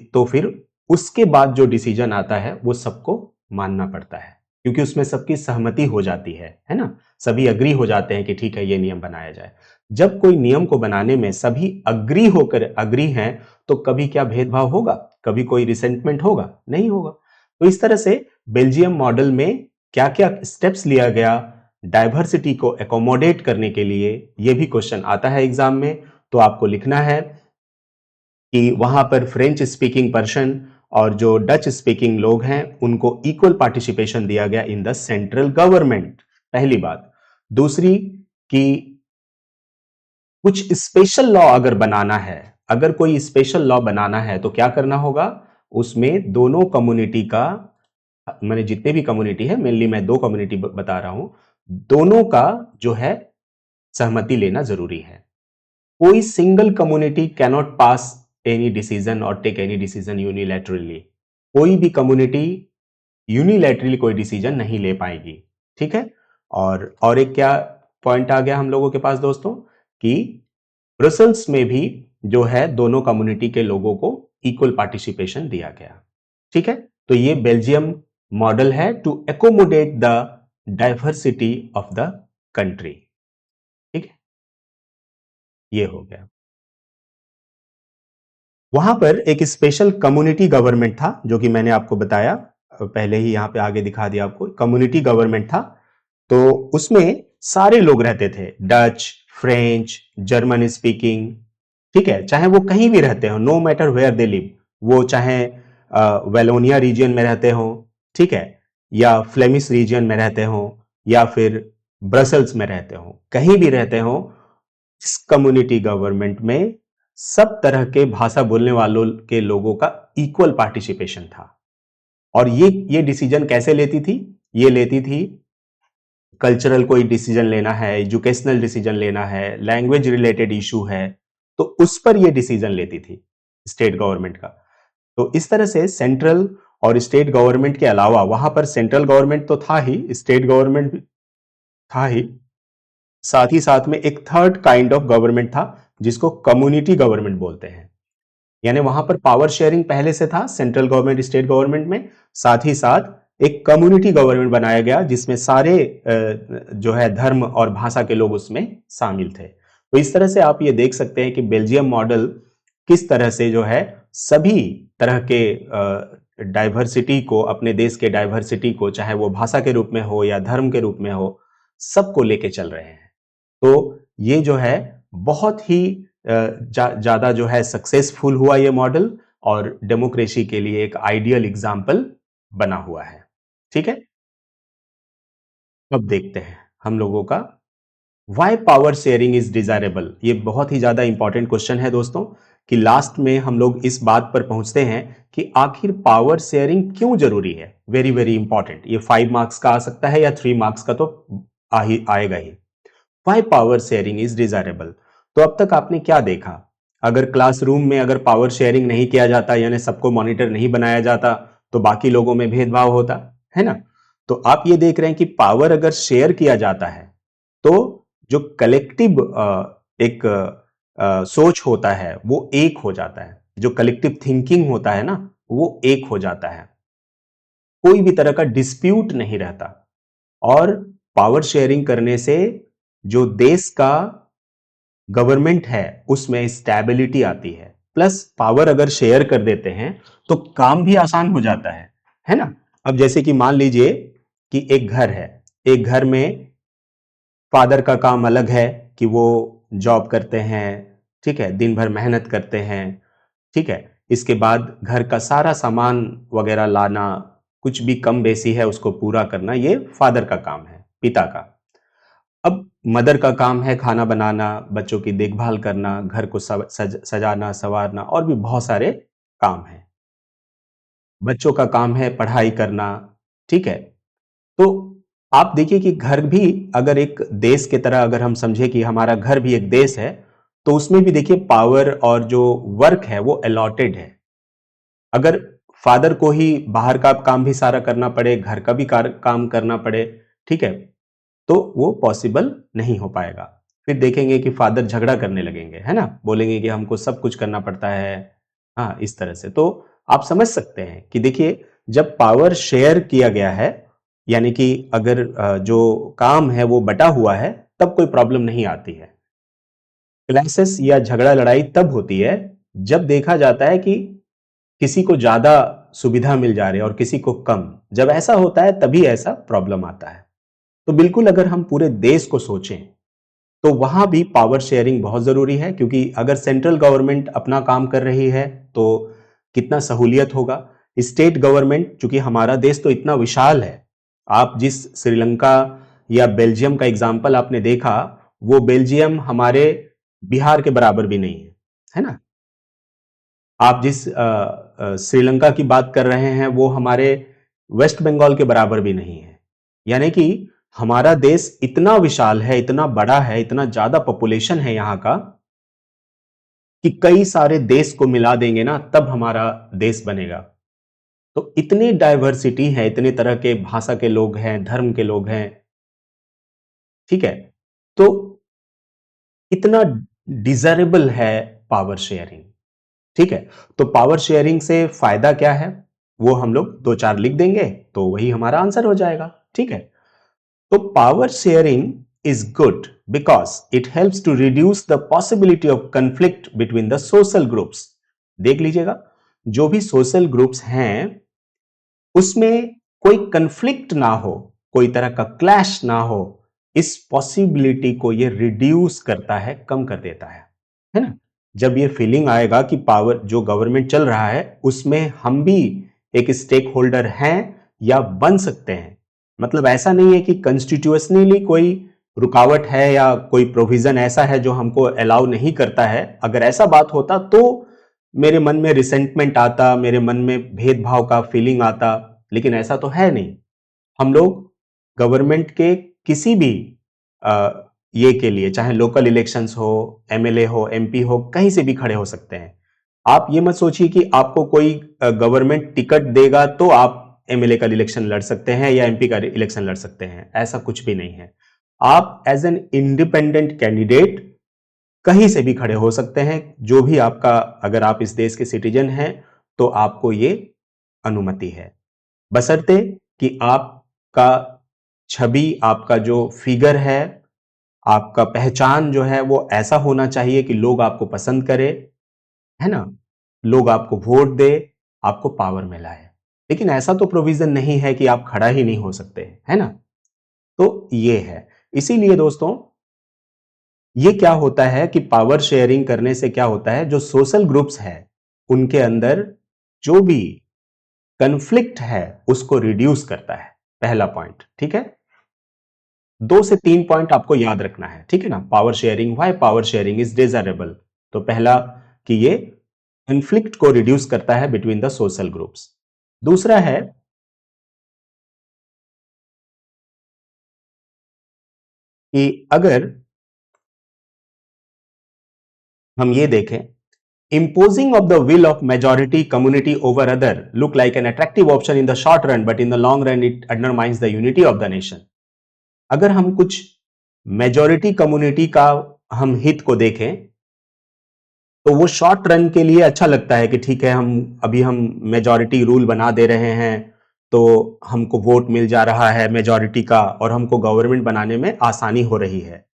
तो फिर उसके बाद जो डिसीजन आता है वो सबको मानना पड़ता है, क्योंकि उसमें सबकी सहमति हो जाती है ना, सभी अग्री हो जाते हैं कि ठीक है ये नियम बनाया जाए। जब कोई नियम को बनाने में सभी अग्री हैं, तो कभी क्या भेदभाव होगा? कभी कोई रिसेंटमेंट होगा? नहीं होगा। तो इस तरह से बेल्जियम मॉडल में क्या क्या स्टेप्स लिया गया डाइवर्सिटी को एकोमोडेट करने के लिए, यह भी क्वेश्चन आता है एग्जाम में। तो आपको लिखना है कि वहां पर फ्रेंच स्पीकिंग पर्सन और जो डच स्पीकिंग लोग हैं उनको इक्वल पार्टिसिपेशन दिया गया इन द सेंट्रल गवर्नमेंट, पहली बात। दूसरी कि कुछ स्पेशल लॉ अगर बनाना है, अगर कोई स्पेशल लॉ बनाना है तो क्या करना होगा? उसमें दोनों कम्युनिटी का, मैंने जितने भी कम्युनिटी है, मेनली मैं दो कम्युनिटी बता रहा हूं, दोनों का जो है सहमति लेना जरूरी है। कोई सिंगल कम्युनिटी कैनॉट पास एनी डिसीजन और टेक एनी डिसीजन यूनिलैटरली। कोई भी कम्युनिटी यूनिलैटरली कोई डिसीजन नहीं ले पाएगी, ठीक है। और एक क्या पॉइंट आ गया हम लोगों के पास दोस्तों, कि ब्रसल्स में भी जो है दोनों कम्युनिटी के लोगों को इक्वल पार्टिसिपेशन दिया गया, ठीक है। तो ये बेल्जियम मॉडल है to accommodate the diversity of the country, ठीक है, ये हो गया। वहां पर एक स्पेशल कम्युनिटी गवर्नमेंट था जो कि मैंने आपको बताया पहले ही, यहां पे आगे दिखा दिया आपको, कम्युनिटी गवर्नमेंट था। तो उसमें सारे लोग रहते थे, डच, फ्रेंच, जर्मन स्पीकिंग, ठीक है, चाहे वो कहीं भी रहते हो, no matter where they live, वो चाहे वेलोनिया रीजन में रहते हो, ठीक है, या फ्लेमिश रीजन में रहते हो, या फिर ब्रसल्स में रहते हो, कहीं भी रहते हो, इस कम्युनिटी गवर्नमेंट में सब तरह के भाषा बोलने वालों के लोगों का इक्वल पार्टिसिपेशन था। और ये डिसीजन कैसे लेती थी? ये लेती थी कल्चरल कोई डिसीजन लेना है, एजुकेशनल डिसीजन लेना है, लैंग्वेज रिलेटेड इशू है, तो उस पर ये डिसीजन लेती थी स्टेट गवर्नमेंट का। तो इस तरह से सेंट्रल और स्टेट गवर्नमेंट के अलावा, वहां पर सेंट्रल गवर्नमेंट तो था ही, स्टेट गवर्नमेंट था ही, साथ ही साथ में एक थर्ड काइंड ऑफ गवर्नमेंट था जिसको कम्युनिटी गवर्नमेंट बोलते हैं। यानी वहां पर पावर शेयरिंग पहले से था सेंट्रल गवर्नमेंट स्टेट गवर्नमेंट में, साथ ही साथ एक कम्युनिटी गवर्नमेंट बनाया गया जिसमें सारे जो है धर्म और भाषा के लोग उसमें शामिल थे। तो इस तरह से आप ये देख सकते हैं कि बेल्जियम मॉडल किस तरह से जो है सभी तरह के डाइवर्सिटी को, अपने देश के डाइवर्सिटी को, चाहे वो भाषा के रूप में हो या धर्म के रूप में हो, सबको लेके चल रहे हैं। तो ये जो है बहुत ही ज्यादा जो है सक्सेसफुल हुआ ये मॉडल, और डेमोक्रेसी के लिए एक आइडियल एग्जाम्पल बना हुआ है, ठीक है। अब देखते हैं हम लोगों का why power sharing is desirable. ये बहुत ही ज्यादा इंपॉर्टेंट क्वेश्चन है दोस्तों, कि लास्ट में हम लोग इस बात पर पहुंचते हैं कि आखिर पावर शेयरिंग क्यों जरूरी है। वेरी वेरी इंपॉर्टेंट, ये 5 मार्क्स का आ सकता है या 3 मार्क्स का तो आएगा ही। Why power sharing is desirable? तो अब तक आपने क्या देखा? अगर क्लासरूम में अगर पावर शेयरिंग नहीं किया जाता, यानी सबको मॉनिटर नहीं बनाया जाता, तो बाकी लोगों में भेदभाव होता, है ना? तो आप ये देख रहे हैं कि पावर अगर शेयर किया जाता है तो जो कलेक्टिव एक सोच होता है वो एक हो जाता है, जो कलेक्टिव थिंकिंग होता है ना वो एक हो जाता है, कोई भी तरह का डिस्प्यूट नहीं रहता। और पावर शेयरिंग करने से जो देश का गवर्नमेंट है उसमें स्टेबिलिटी आती है, प्लस पावर अगर शेयर कर देते हैं तो काम भी आसान हो जाता है ना? अब जैसे कि मान लीजिए कि एक घर है, एक घर में फादर का काम अलग है कि वो जॉब करते हैं, ठीक है, दिन भर मेहनत करते हैं, ठीक है, इसके बाद घर का सारा सामान वगैरह लाना, कुछ भी कम बेसी है उसको पूरा करना, ये फादर का काम है, पिता का। अब मदर का काम है खाना बनाना, बच्चों की देखभाल करना, घर को सजाना संवारना और भी बहुत सारे काम हैं। बच्चों का काम है पढ़ाई करना, ठीक है। तो आप देखिए कि घर भी अगर एक देश की तरह अगर हम समझे कि हमारा घर भी एक देश है, तो उसमें भी देखिए पावर और जो वर्क है वो अलॉटेड है। अगर फादर को ही बाहर का काम भी सारा करना पड़े, घर का भी काम करना पड़े, ठीक है, तो वो पॉसिबल नहीं हो पाएगा। फिर देखेंगे कि फादर झगड़ा करने लगेंगे, है ना? बोलेंगे कि हमको सब कुछ करना पड़ता है। हाँ, इस तरह से। तो आप समझ सकते हैं कि देखिए जब पावर शेयर किया गया है, यानी कि अगर जो काम है वो बटा हुआ है, तब कोई प्रॉब्लम नहीं आती है। क्लैशेस या झगड़ा लड़ाई तब होती है जब देखा जाता है कि किसी को ज्यादा सुविधा मिल जा रही है और किसी को कम। जब ऐसा होता है तभी ऐसा प्रॉब्लम आता है। तो बिल्कुल अगर हम पूरे देश को सोचें तो वहां भी पावर शेयरिंग बहुत जरूरी है, क्योंकि अगर सेंट्रल गवर्नमेंट अपना काम कर रही है तो कितना सहूलियत होगा। स्टेट गवर्नमेंट, चूंकि हमारा देश तो इतना विशाल है, आप जिस श्रीलंका या बेल्जियम का एग्जाम्पल आपने देखा, वो बेल्जियम हमारे बिहार के बराबर भी नहीं है ना? आप जिस श्रीलंका की बात कर रहे हैं वो हमारे वेस्ट बंगाल के बराबर भी नहीं है। यानी कि हमारा देश इतना विशाल है, इतना बड़ा है, इतना ज्यादा पॉपुलेशन है यहां का कि कई सारे देश को मिला देंगे ना तब हमारा देश बनेगा। तो इतनी डाइवर्सिटी है, इतने तरह के भाषा के लोग हैं, धर्म के लोग हैं, ठीक है? तो इतना डिजायरेबल है पावर शेयरिंग, ठीक है? तो पावर शेयरिंग से फायदा क्या है वो हम लोग दो चार लिख देंगे तो वही हमारा आंसर हो जाएगा, ठीक है? तो power sharing is good because it helps to reduce the possibility of conflict between the social groups। देख लीजिएगा, जो भी सोशल ग्रुप्स हैं उसमें कोई कंफ्लिक्ट ना हो, कोई तरह का क्लैश ना हो, इस पॉसिबिलिटी को ये रिड्यूस करता है, कम कर देता है ना? जब ये फीलिंग आएगा कि पावर जो गवर्नमेंट चल रहा है उसमें हम भी एक स्टेक होल्डर हैं या बन सकते हैं, मतलब ऐसा नहीं है कि कॉन्स्टिट्यूशनली कोई रुकावट है या कोई प्रोविजन ऐसा है जो हमको अलाउ नहीं करता है, अगर ऐसा बात होता तो मेरे मन में रिसेंटमेंट आता, मेरे मन में भेदभाव का फीलिंग आता, लेकिन ऐसा तो है नहीं। हम लोग गवर्नमेंट के किसी भी अ, ये के लिए, चाहे लोकल इलेक्शंस हो, एमएलए हो, एमपी हो, कहीं से भी खड़े हो सकते हैं। आप ये मत सोचिए कि आपको कोई गवर्नमेंट टिकट देगा तो आप एमएलए का इलेक्शन लड़ सकते हैं या एमपी का इलेक्शन लड़ सकते हैं, ऐसा कुछ भी नहीं है। आप एज एन इंडिपेंडेंट कैंडिडेट कहीं से भी खड़े हो सकते हैं, जो भी आपका, अगर आप इस देश के सिटीजन हैं तो आपको ये अनुमति है, बशर्ते कि आपका छवि, आपका जो फिगर है, आपका पहचान जो है वो ऐसा होना चाहिए कि लोग आपको पसंद करें, है ना? लोग आपको वोट दे, आपको पावर में लाए। लेकिन ऐसा तो प्रोविजन नहीं है कि आप खड़ा ही नहीं हो सकते, है ना? तो ये है। इसीलिए दोस्तों, ये क्या होता है कि पावर शेयरिंग करने से क्या होता है, जो सोशल ग्रुप्स हैं उनके अंदर जो भी कन्फ्लिक्ट है उसको रिड्यूस करता है। पहला पॉइंट, ठीक है? 2 से 3 पॉइंट आपको याद रखना है, ठीक है ना? Power sharing, why power sharing is desirable. तो पहला कि ये कन्फ्लिक्ट को रिड्यूस करता है बिटवीन द सोशल ग्रुप्स। दूसरा है कि अगर हम ये देखें, imposing of the will of majority community over other look like an attractive option in the short run, but in the long run it undermines the unity of the nation. अगर हम कुछ मेजॉरिटी कम्युनिटी का हम हित को देखें तो वो शॉर्ट रन के लिए अच्छा लगता है कि ठीक है, हम मेजॉरिटी रूल बना दे रहे हैं तो हमको वोट मिल जा रहा है मेजॉरिटी का और हमको गवर्नमेंट बनाने में आसानी हो रही है।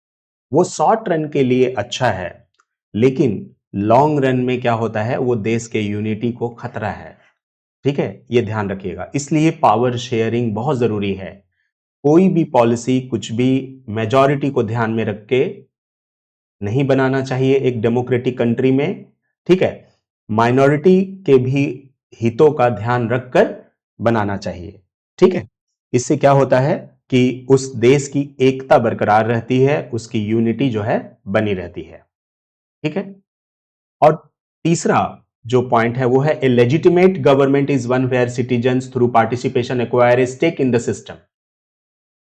वो शॉर्ट रन के लिए अच्छा है, लेकिन लॉन्ग रन में क्या होता है, वो देश के यूनिटी को खतरा है। ठीक है, ये ध्यान रखिएगा। इसलिए पावर शेयरिंग बहुत जरूरी है। कोई भी पॉलिसी, कुछ भी मेजॉरिटी को ध्यान में रख के नहीं बनाना चाहिए एक डेमोक्रेटिक कंट्री में। ठीक है, माइनॉरिटी के भी हितों का ध्यान रखकर बनाना चाहिए। ठीक है, इससे क्या होता है कि उस देश की एकता बरकरार रहती है, उसकी यूनिटी जो है बनी रहती है। ठीक है, और तीसरा जो पॉइंट है वो है a legitimate government is one where citizens through participation acquire a stake in the system.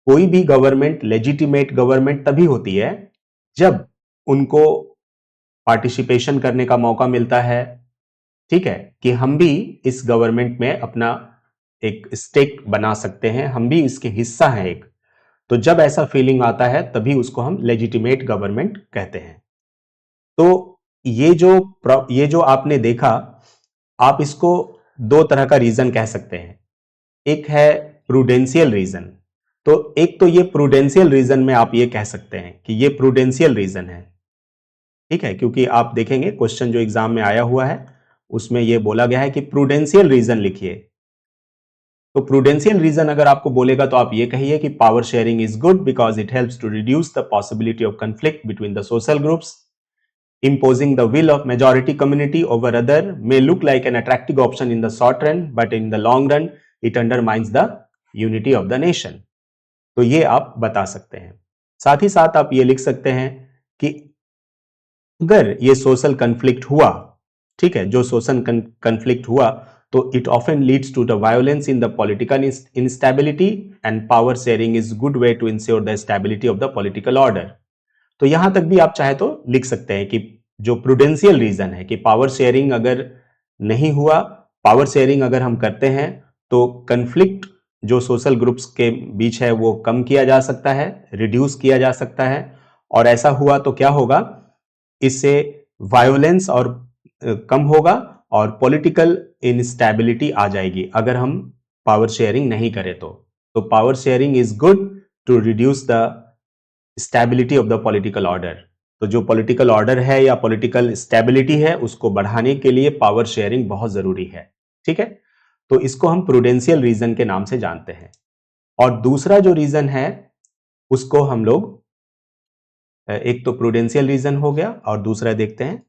कोई भी गवर्नमेंट लेजिटिमेट गवर्नमेंट तभी होती है जब उनको पार्टिसिपेशन करने का मौका मिलता है। ठीक है, कि हम भी इस गवर्नमेंट में अपना एक स्टेक बना सकते हैं, हम भी इसके हिस्सा हैं एक। तो जब ऐसा फीलिंग आता है तभी उसको हम लेजिटिमेट गवर्नमेंट कहते हैं। तो ये जो आपने देखा, आप इसको दो तरह का रीजन कह सकते हैं। एक है प्रूडेंशियल रीजन। तो एक तो ये प्रूडेंशियल रीजन में आप ये कह सकते हैं कि ये प्रूडेंशियल रीजन है। ठीक है, क्योंकि आप देखेंगे क्वेश्चन जो एग्जाम में आया हुआ है उसमें यह बोला गया है कि प्रूडेंशियल रीजन लिखिए। तो प्रूडेंशियल रीजन अगर आपको बोलेगा तो आप ये कहिए कि power sharing is good because it helps to reduce the possibility of conflict between the social groups. Imposing the will of majority community over other may look like an attractive option in the short run, but in the long run it undermines the unity of the nation. तो ये आप बता सकते हैं। साथ ही साथ आप ये लिख सकते हैं कि अगर ये सोशल कन्फ्लिक्ट हुआ, ठीक है, जो सोशल कन्फ्लिक्ट हुआ तो it often leads to the violence in the political instability and power sharing is good way to ensure the stability of the political order. तो यहां तक भी आप चाहे तो लिख सकते हैं कि जो प्रूडेंशियल रीजन है कि पावर शेयरिंग अगर नहीं हुआ, पावर शेयरिंग अगर हम करते हैं तो कंफ्लिक्ट जो सोशल ग्रुप्स के बीच है वो कम किया जा सकता है, रिड्यूस किया जा सकता है। और ऐसा हुआ तो क्या होगा, इससे वायोलेंस और कम होगा और पॉलिटिकल इनस्टेबिलिटी आ जाएगी अगर हम पावर शेयरिंग नहीं करें तो power sharing is good to reduce the stability of the political order. तो जो पॉलिटिकल ऑर्डर है या पॉलिटिकल स्टेबिलिटी है उसको बढ़ाने के लिए पावर शेयरिंग बहुत जरूरी है। ठीक है, तो इसको हम प्रूडेंशियल रीजन के नाम से जानते हैं। और दूसरा जो रीजन है उसको हम लोग, एक तो प्रूडेंशियल रीजन हो गया और दूसरा देखते हैं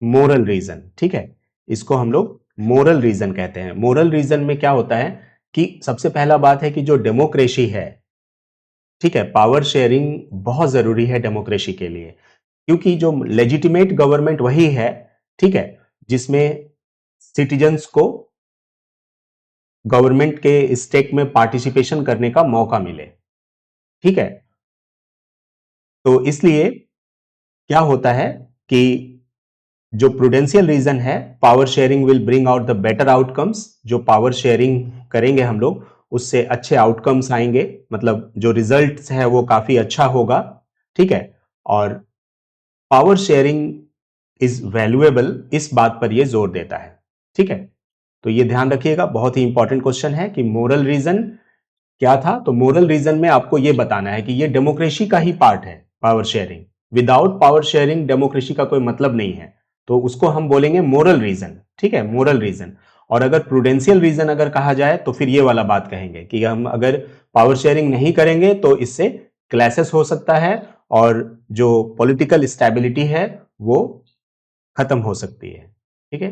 मोरल रीजन। ठीक है, इसको हम लोग मोरल रीजन कहते हैं। मोरल रीजन में क्या होता है कि सबसे पहला बात है कि जो डेमोक्रेसी है, ठीक है, पावर शेयरिंग बहुत जरूरी है डेमोक्रेसी के लिए, क्योंकि जो लेजिटिमेट गवर्नमेंट वही है, ठीक है, जिसमें सिटीजन्स को गवर्नमेंट के स्टेक में पार्टिसिपेशन करने का मौका मिले। ठीक है, तो इसलिए क्या होता है कि जो प्रूडेंशियल रीजन है, power sharing will bring out the better outcomes. जो पावर शेयरिंग करेंगे हम लोग उससे अच्छे आउटकम्स आएंगे, मतलब जो रिजल्ट्स है वो काफी अच्छा होगा। ठीक है, और पावर शेयरिंग इज वैल्यूएबल, इस बात पर यह जोर देता है। ठीक है, तो ये ध्यान रखिएगा, बहुत ही इंपॉर्टेंट क्वेश्चन है कि मोरल रीजन क्या था। तो मोरल रीजन में आपको यह बताना है कि ये डेमोक्रेसी का ही पार्ट है power sharing. Without power sharing democracy का कोई मतलब नहीं है, तो उसको हम बोलेंगे मोरल रीजन। ठीक है, मोरल रीजन। और अगर प्रूडेंशियल रीजन अगर कहा जाए तो फिर ये वाला बात कहेंगे कि हम अगर पावर शेयरिंग नहीं करेंगे तो इससे क्लैशेस हो सकता है और जो पॉलिटिकल स्टेबिलिटी है वो खत्म हो सकती है। ठीक है,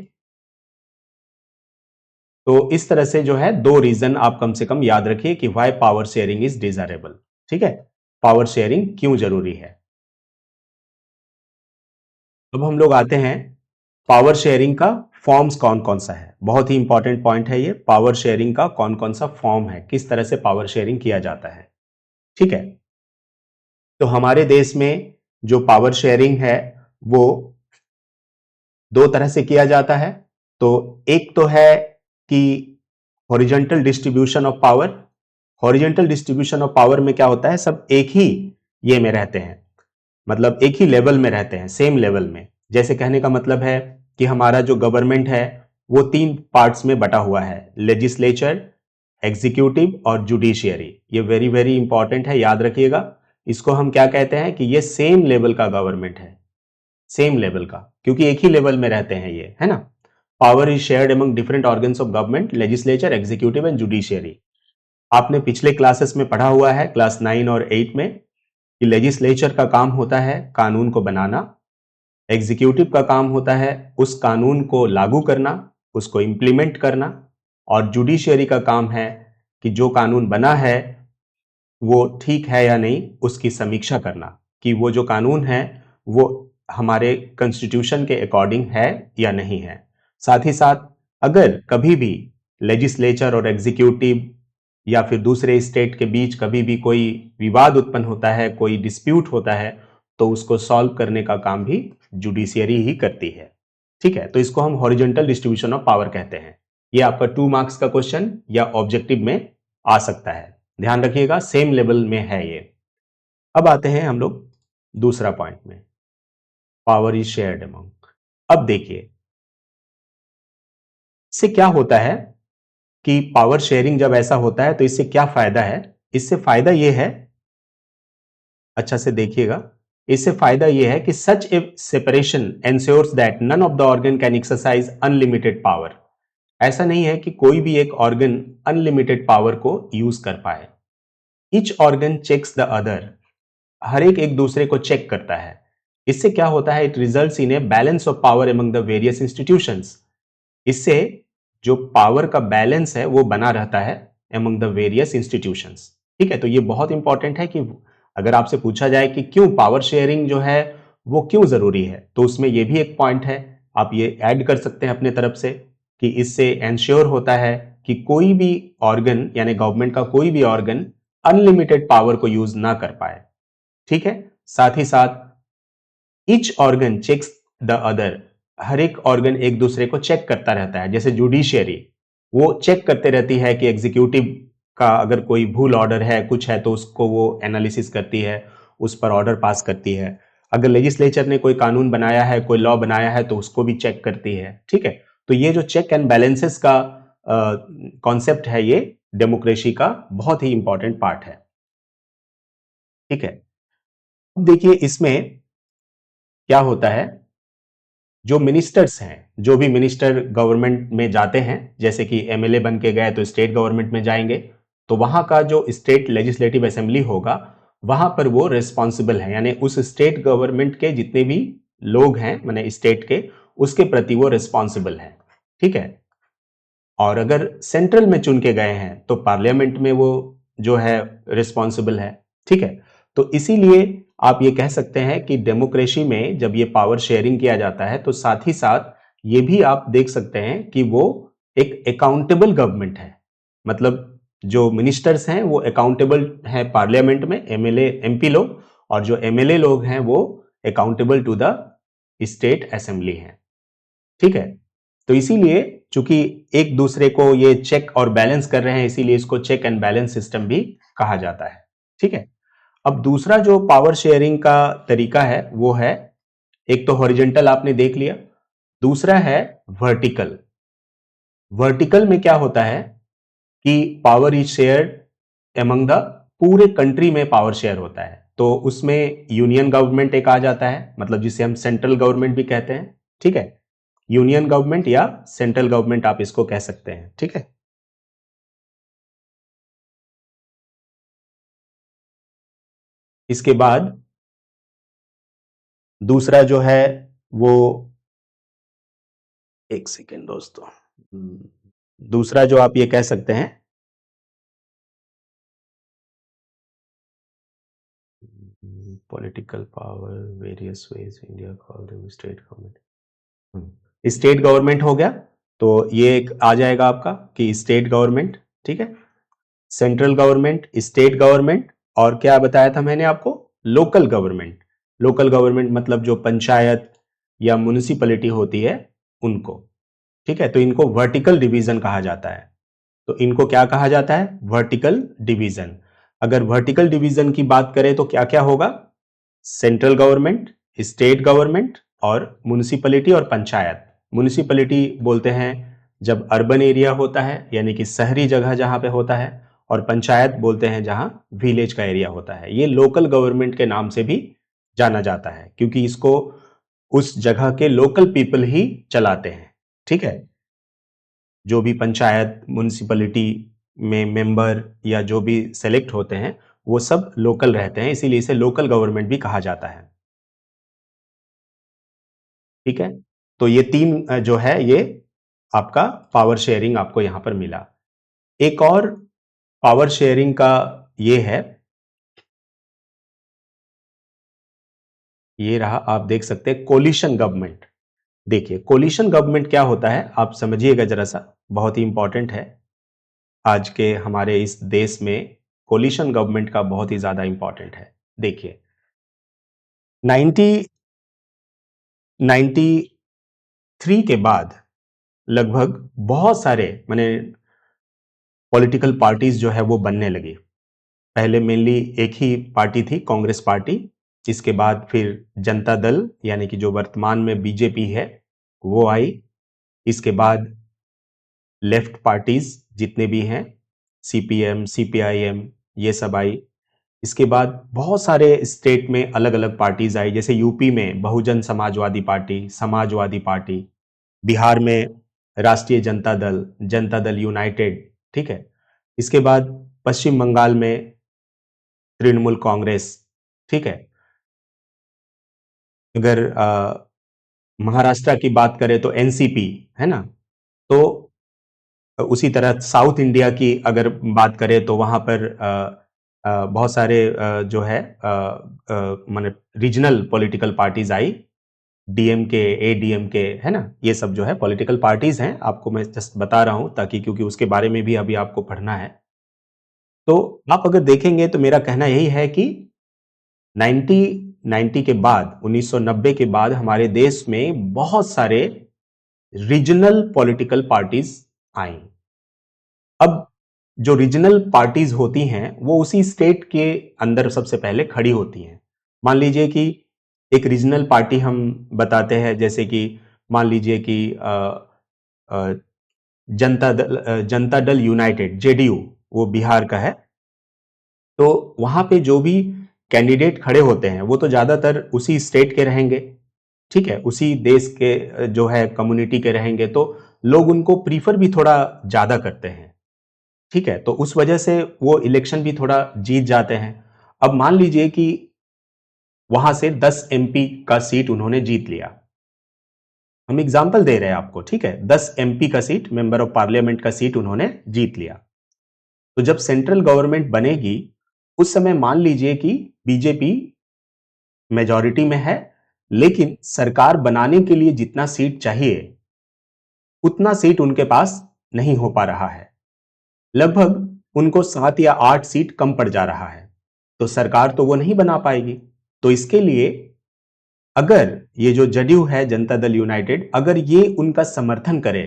तो इस तरह से जो है दो रीजन आप कम से कम याद रखिए कि why power sharing is desirable. ठीक है, पावर शेयरिंग क्यों जरूरी है। अब हम लोग आते हैं पावर शेयरिंग का फॉर्म्स कौन कौन सा है, बहुत ही इंपॉर्टेंट पॉइंट है ये। पावर शेयरिंग का कौन कौन सा फॉर्म है, किस तरह से पावर शेयरिंग किया जाता है, ठीक है। तो हमारे देश में जो पावर शेयरिंग है वो दो तरह से किया जाता है। तो एक तो है कि horizontal distribution of power. Horizontal distribution of power में क्या होता है, सब एक ही ये में रहते हैं, मतलब एक ही लेवल में रहते हैं, सेम लेवल में। जैसे कहने का मतलब है कि हमारा जो गवर्नमेंट है वो तीन पार्ट्स में बटा हुआ है, लेजिस्लेचर, एग्जीक्यूटिव और जुडिशियरी। ये वेरी वेरी इंपॉर्टेंट है, याद रखिएगा। इसको हम क्या कहते हैं कि ये सेम लेवल का गवर्नमेंट है, सेम लेवल का, क्योंकि एक ही लेवल में रहते हैं ये, है ना। Power is shared among different organs of government, legislature, executive and judiciary. आपने पिछले क्लासेस में पढ़ा हुआ है, क्लास 9 और 8 में, कि लेजिस्लेचर का काम होता है कानून को बनाना, एग्जीक्यूटिव का काम होता है उस कानून को लागू करना, उसको इंप्लीमेंट करना, और जुडिशियरी का काम है कि जो कानून बना है वो ठीक है या नहीं उसकी समीक्षा करना, कि वो जो कानून है वो हमारे कॉन्स्टिट्यूशन के अकॉर्डिंग है या नहीं है। साथ ही साथ अगर कभी भी लेजिस्लेचर और एग्जीक्यूटिव या फिर दूसरे स्टेट के बीच कभी भी कोई विवाद उत्पन्न होता है, कोई डिस्प्यूट होता है, तो उसको सॉल्व करने का काम भी जुडिशियरी ही करती है, ठीक है। तो इसको हम हॉरिजॉन्टल डिस्ट्रीब्यूशन ऑफ पावर कहते हैं। ये आपका 2 मार्क्स का क्वेश्चन या ऑब्जेक्टिव में आ सकता है, ध्यान रखिएगा, सेम लेवल में है ये। अब आते हैं हम लोग दूसरा पॉइंट में, पावर इज शेयर्ड अमंग। अब देखिए इससे क्या होता है कि पावर शेयरिंग जब ऐसा होता है तो इससे क्या फायदा है। इससे फायदा यह है, अच्छा से देखिएगा, इससे फायदा यह है कि such a separation ensures that none of the organ can exercise unlimited power. ऐसा नहीं है कि कोई भी एक ऑर्गन अनलिमिटेड पावर को यूज कर पाए। Each organ checks the other, हर एक दूसरे को चेक करता है। इससे क्या होता है, it results in a balance of power among the various institutions. इससे जो पावर का बैलेंस है वो बना रहता है अमंग द वेरियस इंस्टीट्यूशंस, ठीक है। तो ये बहुत इंपॉर्टेंट है कि अगर आपसे पूछा जाए कि क्यों पावर शेयरिंग जो है वो क्यों जरूरी है, तो उसमें ये भी एक पॉइंट है, आप ये ऐड कर सकते हैं अपने तरफ से, कि इससे एंश्योर होता है कि कोई भी ऑर्गन यानी गवर्नमेंट का कोई भी ऑर्गन अनलिमिटेड पावर को यूज ना कर पाए, ठीक है। साथ ही साथ each organ checks the other, हर एक ऑर्गन एक दूसरे को चेक करता रहता है। जैसे जुडिशियरी वो चेक करते रहती है कि एग्जीक्यूटिव का अगर कोई भूल ऑर्डर है, कुछ है, तो उसको वो एनालिसिस करती है, उस पर ऑर्डर पास करती है। अगर लेजिस्लेचर ने कोई कानून बनाया है, कोई लॉ बनाया है, तो उसको भी चेक करती है, ठीक है। तो ये जो चेक एंड बैलेंसेस का कॉन्सेप्ट है, ये डेमोक्रेसी का बहुत ही इंपॉर्टेंट पार्ट है, ठीक है। अब देखिए इसमें क्या होता है, जो मिनिस्टर्स हैं, जो भी मिनिस्टर गवर्नमेंट में जाते हैं, जैसे कि एमएलए बन के गए तो स्टेट गवर्नमेंट में जाएंगे, तो वहां का जो स्टेट लेजिस्लेटिव असेंबली होगा वहां पर वो रिस्पॉन्सिबल है, यानी उस स्टेट गवर्नमेंट के जितने भी लोग हैं माने स्टेट के, उसके प्रति वो रिस्पॉन्सिबल है, ठीक है। और अगर सेंट्रल में चुन के गए हैं तो पार्लियामेंट में वो जो है रिस्पॉन्सिबल है, ठीक है। तो इसीलिए आप ये कह सकते हैं कि डेमोक्रेसी में जब ये पावर शेयरिंग किया जाता है तो साथ ही साथ ये भी आप देख सकते हैं कि वो एक अकाउंटेबल गवर्नमेंट है। मतलब जो मिनिस्टर्स हैं वो अकाउंटेबल हैं पार्लियामेंट में, एमएलए एमपी लोग, और जो एमएलए लोग हैं वो accountable to the state assembly हैं, ठीक है। तो इसीलिए चूंकि एक दूसरे को ये चेक और बैलेंस कर रहे हैं, इसीलिए इसको चेक एंड बैलेंस सिस्टम भी कहा जाता है, ठीक है। अब दूसरा जो पावर शेयरिंग का तरीका है वो है, एक तो हॉरिजॉन्टल आपने देख लिया, दूसरा है वर्टिकल। वर्टिकल में क्या होता है कि power is shared among the, पूरे कंट्री में पावर शेयर होता है, तो उसमें यूनियन गवर्नमेंट एक आ जाता है, मतलब जिसे हम सेंट्रल गवर्नमेंट भी कहते हैं, ठीक है। यूनियन गवर्नमेंट या सेंट्रल गवर्नमेंट आप इसको कह सकते हैं, ठीक है। इसके बाद दूसरा जो है वो, एक सेकेंड दोस्तों, दूसरा जो आप ये कह सकते हैं, political power various ways India call them state government. State government हो गया, तो ये एक आ जाएगा आपका कि स्टेट गवर्नमेंट, ठीक है। सेंट्रल गवर्नमेंट, स्टेट गवर्नमेंट, और क्या बताया था मैंने आपको, लोकल गवर्नमेंट। लोकल गवर्नमेंट मतलब जो पंचायत या म्युनिसिपैलिटी होती है उनको, ठीक है। तो इनको वर्टिकल डिवीजन कहा जाता है। तो इनको क्या कहा जाता है, वर्टिकल डिवीजन। अगर वर्टिकल डिवीजन की बात करें तो क्या क्या होगा, सेंट्रल गवर्नमेंट, स्टेट गवर्नमेंट और म्युनिसिपैलिटी और पंचायत। म्युनिसिपैलिटी बोलते हैं जब अर्बन एरिया होता है, यानी कि शहरी जगह जहां पे होता है, और पंचायत बोलते हैं जहां विलेज का एरिया होता है। ये लोकल गवर्नमेंट के नाम से भी जाना जाता है, क्योंकि इसको उस जगह के लोकल पीपल ही चलाते हैं, ठीक है। जो भी पंचायत म्युनिसिपैलिटी में मेंबर या जो भी सेलेक्ट होते हैं वो सब लोकल रहते हैं, इसीलिए इसे लोकल गवर्नमेंट भी कहा जाता है, ठीक है। तो ये तीन जो है ये आपका पावर शेयरिंग आपको यहां पर मिला। एक और पावर शेयरिंग का ये है, ये रहा, आप देख सकते हैं कोलिशन गवर्नमेंट। देखिए कोलिशन गवर्नमेंट क्या होता है आप समझिएगा जरा सा, बहुत ही इंपॉर्टेंट है। आज के हमारे इस देश में कोलिशन गवर्नमेंट का बहुत ही ज्यादा इंपॉर्टेंट है। देखिए 90 93 के बाद लगभग बहुत सारे माने पॉलिटिकल पार्टीज जो है वो बनने लगी। पहले मेनली एक ही पार्टी थी, कांग्रेस पार्टी। इसके बाद फिर जनता दल यानी कि जो वर्तमान में बीजेपी है वो आई। इसके बाद लेफ्ट पार्टीज जितने भी हैं, सीपीएम, सीपीआईएम, ये सब आई। इसके बाद बहुत सारे स्टेट में अलग अलग पार्टीज आई, जैसे यूपी में बहुजन समाजवादी पार्टी, समाजवादी पार्टी, बिहार में राष्ट्रीय जनता दल, जनता दल यूनाइटेड, ठीक है। इसके बाद पश्चिम बंगाल में तृणमूल कांग्रेस, ठीक है। अगर महाराष्ट्र की बात करें तो एनसीपी, है ना। तो उसी तरह साउथ इंडिया की अगर बात करें तो वहां पर बहुत सारे जो है माने regional political parties I, DMK, ADMK, है ना। ये सब जो है पॉलिटिकल पार्टीज हैं, आपको मैं जस्ट बता रहा हूं ताकि, क्योंकि उसके बारे में भी अभी आपको पढ़ना है। तो आप अगर देखेंगे तो मेरा कहना यही है कि 1990 के बाद, 1990 के बाद हमारे देश में बहुत सारे रीजनल पॉलिटिकल पार्टीज आई। अब जो रीजनल पार्टीज होती हैं वो उसी स्टेट के अंदर सबसे पहले खड़ी होती हैं। मान लीजिए कि एक रीजनल पार्टी हम बताते हैं, जैसे कि मान लीजिए कि अ, जनता दल यूनाइटेड, जेडीयू, वो बिहार का है। तो वहां पे जो भी कैंडिडेट खड़े होते हैं वो तो ज्यादातर उसी स्टेट के रहेंगे, ठीक है, उसी देश के जो है कम्युनिटी के रहेंगे, तो लोग उनको प्रीफर भी थोड़ा ज्यादा करते हैं, ठीक है। तो उस वजह से वो इलेक्शन भी थोड़ा जीत जाते हैं। अब मान लीजिए कि वहां से 10 एमपी का सीट उन्होंने जीत लिया। हम एग्जाम्पल दे रहे हैं आपको, ठीक है। 10 एमपी का सीट, मेंबर ऑफ पार्लियामेंट का सीट उन्होंने जीत लिया। तो जब सेंट्रल गवर्नमेंट बनेगी उस समय मान लीजिए कि बीजेपी मेजॉरिटी में है, लेकिन सरकार बनाने के लिए जितना सीट चाहिए उतना सीट उनके पास नहीं हो पा रहा है। लगभग उनको 7 या 8 सीट कम पड़ जा रहा है। तो सरकार तो वो नहीं बना पाएगी। तो इसके लिए अगर ये जो जदयू है, जनता दल यूनाइटेड, अगर ये उनका समर्थन करे,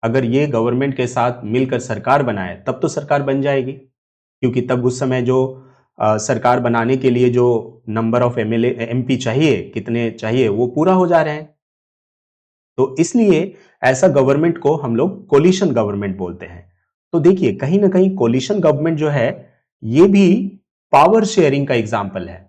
अगर ये गवर्नमेंट के साथ मिलकर सरकार बनाए, तब तो सरकार बन जाएगी, क्योंकि तब उस समय जो सरकार बनाने के लिए जो नंबर ऑफ एमएलए एमपी चाहिए, कितने चाहिए, वो पूरा हो जा रहे हैं। तो इसलिए ऐसा गवर्नमेंट को हम लोग कोलिशन गवर्नमेंट बोलते हैं। तो देखिए कहीं ना कहीं कोलिशन गवर्नमेंट जो है ये भी पावर शेयरिंग का एग्जाम्पल है।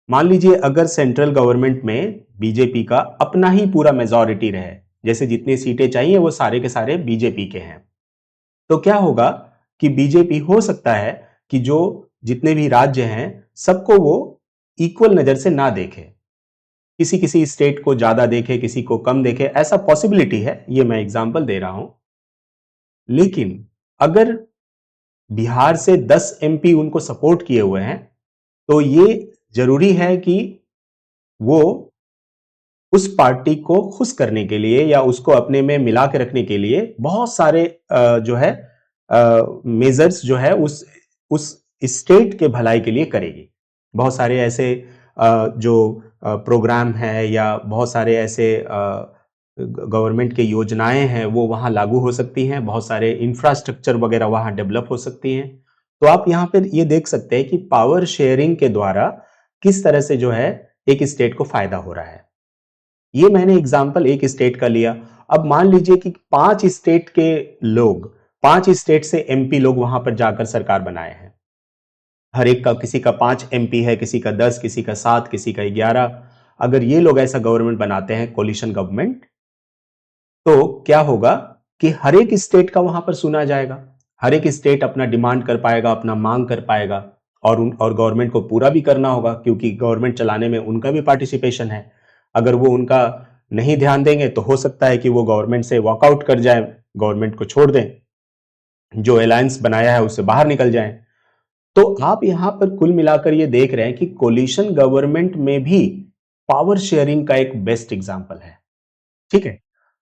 मान लीजिए अगर सेंट्रल गवर्नमेंट में बीजेपी का अपना ही पूरा मेजॉरिटी रहे, जैसे जितनी सीटें चाहिए वो सारे के सारे बीजेपी के हैं, तो क्या होगा कि बीजेपी हो सकता है कि जो जितने भी राज्य हैं सबको वो इक्वल नजर से ना देखे, किसी किसी स्टेट को ज्यादा देखे, किसी को कम देखे, ऐसा पॉसिबिलिटी है, ये मैं एग्जांपल दे रहा हूं। लेकिन अगर बिहार से 10 एमपी उनको सपोर्ट किए हुए हैं तो ये जरूरी है कि वो उस पार्टी को खुश करने के लिए या उसको अपने में मिला के रखने के लिए बहुत सारे जो है मेजर्स जो है उस स्टेट के भलाई के लिए करेगी। बहुत सारे ऐसे जो प्रोग्राम है या बहुत सारे ऐसे गवर्नमेंट के योजनाएं हैं वो वहां लागू हो सकती हैं, बहुत सारे इंफ्रास्ट्रक्चर वगैरह वहां डेवलप हो सकती हैं। तो आप यहां पर ये देख सकते हैं कि पावर शेयरिंग के द्वारा किस तरह से जो है एक स्टेट को फायदा हो रहा है। ये मैंने एग्जाम्पल एक स्टेट का लिया। अब मान लीजिए कि 5 स्टेट के लोग, 5 स्टेट से एमपी लोग वहां पर जाकर सरकार बनाए हैं। हर एक का, किसी का 5 एमपी है, किसी का 10, किसी का 7, किसी का 11। अगर ये लोग ऐसा गवर्नमेंट बनाते हैं, कोलिशन गवर्नमेंट, तो क्या होगा कि हर एक स्टेट का वहां पर सुना जाएगा, हर एक स्टेट अपना डिमांड कर पाएगा, अपना मांग कर पाएगा, और गवर्नमेंट को पूरा भी करना होगा क्योंकि गवर्नमेंट चलाने में उनका भी पार्टिसिपेशन है। अगर वो उनका नहीं ध्यान देंगे तो हो सकता है कि वो गवर्नमेंट से वॉकआउट कर जाए, गवर्नमेंट को छोड़ दें, जो अलायंस बनाया है उससे बाहर निकल जाएं। तो आप यहां पर कुल मिलाकर ये देख रहे हैं कि कोलिशन गवर्नमेंट में भी पावर शेयरिंग का एक बेस्ट एग्जांपल है। ठीक है,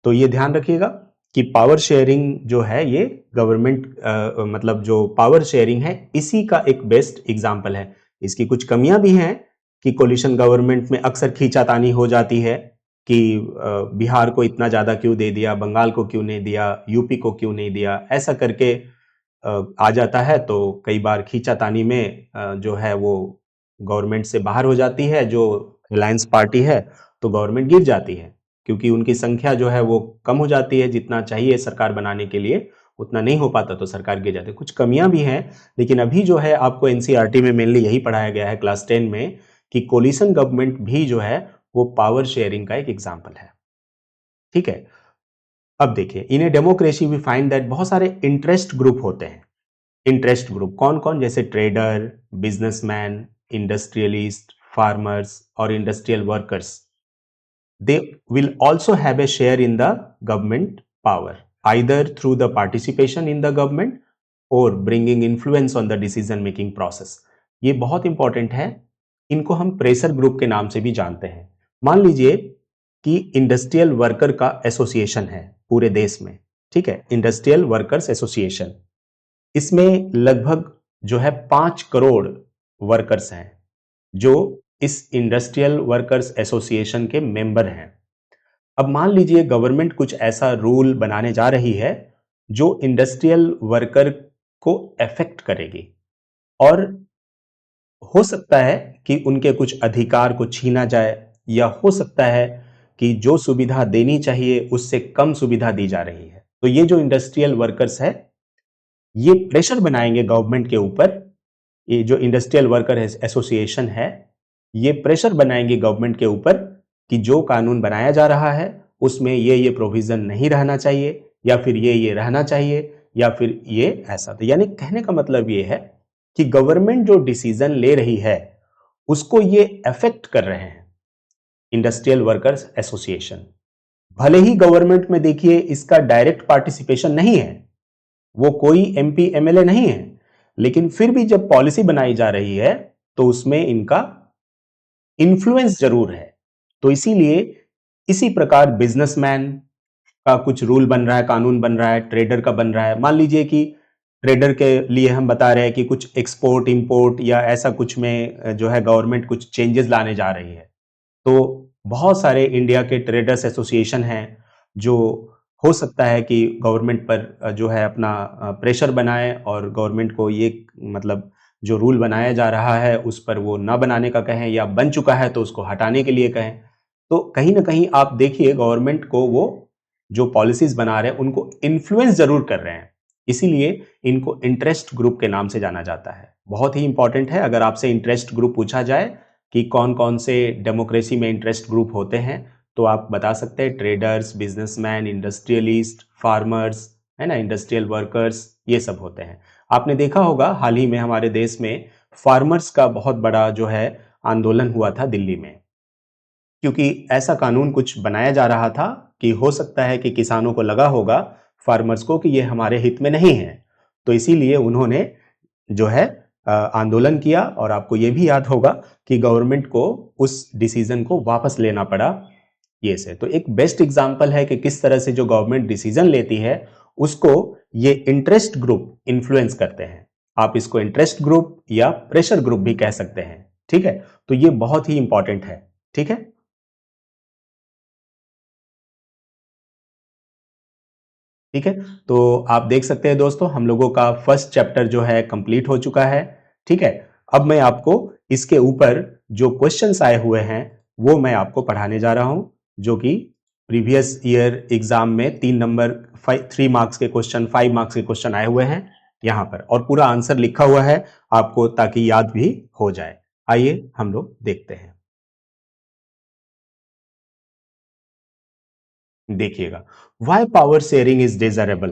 तो ये ध्यान रखिएगा कि पावर शेयरिंग जो है ये गवर्नमेंट मतलब जो पावर शेयरिंग है इसी का एक बेस्ट एग्जांपल है। इसकी कुछ कमियां भी हैं कि कोलिशन गवर्नमेंट में अक्सर खींचातानी हो जाती है कि बिहार को इतना ज्यादा क्यों दे दिया, बंगाल को क्यों नहीं दिया, यूपी को क्यों नहीं दिया, ऐसा करके आ जाता है। तो कई बार खींचातानी में जो है वो गवर्नमेंट से बाहर हो जाती है, जो अलायंस पार्टी है, तो गवर्नमेंट गिर जाती है क्योंकि उनकी संख्या जो है वो कम हो जाती है, जितना चाहिए सरकार बनाने के लिए उतना नहीं हो पाता, तो सरकार गिर जाती है। कुछ कमियां भी हैं, लेकिन अभी जो है आपको एनसीईआरटी में मेनली यही पढ़ाया गया है क्लास 10 में कि कोलिशन गवर्नमेंट भी जो है वो पावर शेयरिंग का एक एग्जाम्पल है। ठीक है, अब देखिए, in a democracy we find that बहुत सारे इंटरेस्ट ग्रुप होते हैं। इंटरेस्ट ग्रुप कौन कौन? जैसे ट्रेडर, बिजनेसमैन, इंडस्ट्रियलिस्ट, फार्मर्स और industrial workers. They will also have a share in the government power, either through the participation in the government or bringing influence on the decision making process. ये बहुत important है, इनको हम pressure group के नाम से भी जानते हैं। मान लीजिए कि इंडस्ट्रियल वर्कर का एसोसिएशन है पूरे देश में, ठीक है, इंडस्ट्रियल वर्कर्स एसोसिएशन। इसमें लगभग जो है 5 करोड़ वर्कर्स हैं जो इस इंडस्ट्रियल वर्कर्स एसोसिएशन के मेंबर हैं। अब मान लीजिए गवर्नमेंट कुछ ऐसा रूल बनाने जा रही है जो इंडस्ट्रियल वर्कर को अफेक्ट करेगी, और हो सकता है कि उनके कुछ अधिकार को छीना जाए, या हो सकता है कि जो सुविधा देनी चाहिए उससे कम सुविधा दी जा रही है। तो ये जो इंडस्ट्रियल वर्कर्स है ये प्रेशर बनाएंगे गवर्नमेंट के ऊपर। ये जो इंडस्ट्रियल वर्कर एसोसिएशन है ये प्रेशर बनाएंगे गवर्नमेंट के ऊपर कि जो कानून बनाया जा रहा है उसमें ये प्रोविजन नहीं रहना चाहिए, या फिर ये रहना चाहिए, या फिर ये ऐसा। तो यानी कहने का मतलब ये है कि गवर्नमेंट जो डिसीजन ले रही है उसको ये अफेक्ट कर रहे हैं इंडस्ट्रियल वर्कर्स एसोसिएशन। भले ही गवर्नमेंट में देखिए इसका डायरेक्ट पार्टिसिपेशन नहीं है, वो कोई एमपी एमएलए नहीं है, लेकिन फिर भी जब पॉलिसी बनाई जा रही है तो उसमें इनका इन्फ्लुएंस जरूर है। तो इसीलिए इसी प्रकार बिजनेसमैन का कुछ रूल बन रहा है, कानून बन रहा है, ट्रेडर का बन रहा है। मान लीजिए कि ट्रेडर के लिए हम बता रहे हैं कि कुछ एक्सपोर्ट इंपोर्ट या ऐसा कुछ में जो है गवर्नमेंट कुछ चेंजेस लाने जा रही है, तो बहुत सारे इंडिया के ट्रेडर्स एसोसिएशन हैं जो हो सकता है कि गवर्नमेंट पर जो है अपना प्रेशर बनाए और गवर्नमेंट को ये मतलब जो रूल बनाया जा रहा है उस पर वो ना बनाने का कहें, या बन चुका है तो उसको हटाने के लिए कहें। तो कहीं ना कहीं आप देखिए गवर्नमेंट को वो जो पॉलिसीज बना रहे हैं उनको इन्फ्लुएंस जरूर कर रहे हैं, इसीलिए इनको इंटरेस्ट ग्रुप के नाम से जाना जाता है। बहुत ही इंपॉर्टेंट है, अगर आपसे इंटरेस्ट ग्रुप पूछा जाए कि कौन कौन से डेमोक्रेसी में इंटरेस्ट ग्रुप होते हैं, तो आप बता सकते हैं ट्रेडर्स, बिजनेसमैन, इंडस्ट्रियलिस्ट, फार्मर्स, है ना, इंडस्ट्रियल वर्कर्स, ये सब होते हैं। आपने देखा होगा हाल ही में हमारे देश में फार्मर्स का बहुत बड़ा जो है आंदोलन हुआ था दिल्ली में, क्योंकि ऐसा कानून कुछ बनाया जा रहा था कि हो सकता है कि किसानों को लगा होगा, फार्मर्स को, कि ये हमारे हित में नहीं है, तो इसीलिए उन्होंने जो है आंदोलन किया। और आपको ये भी याद होगा कि गवर्नमेंट को उस डिसीजन को वापस लेना पड़ा ये से। तो एक बेस्ट एग्जांपल है कि किस तरह से जो गवर्नमेंट डिसीजन लेती है उसको ये इंटरेस्ट ग्रुप इन्फ्लुएंस करते हैं। आप इसको इंटरेस्ट ग्रुप या प्रेशर ग्रुप भी कह सकते हैं। ठीक है, तो ये बहुत ही इंपॉर्टेंट है। ठीक है, ठीक है। तो आप देख सकते हैं दोस्तों, हम लोगों का फर्स्ट चैप्टर जो है कंप्लीट हो चुका है। ठीक है, अब मैं आपको इसके ऊपर जो क्वेश्चंस आए हुए हैं वो मैं आपको पढ़ाने जा रहा हूं, जो कि प्रीवियस ईयर एग्जाम में 3 नंबर 3 मार्क्स के क्वेश्चन, 5 मार्क्स के क्वेश्चन आए हुए हैं यहां पर, और पूरा आंसर लिखा हुआ है आपको, ताकि याद भी हो जाए। आइए हम लोग देखते हैं। देखिएगा, why power sharing is desirable.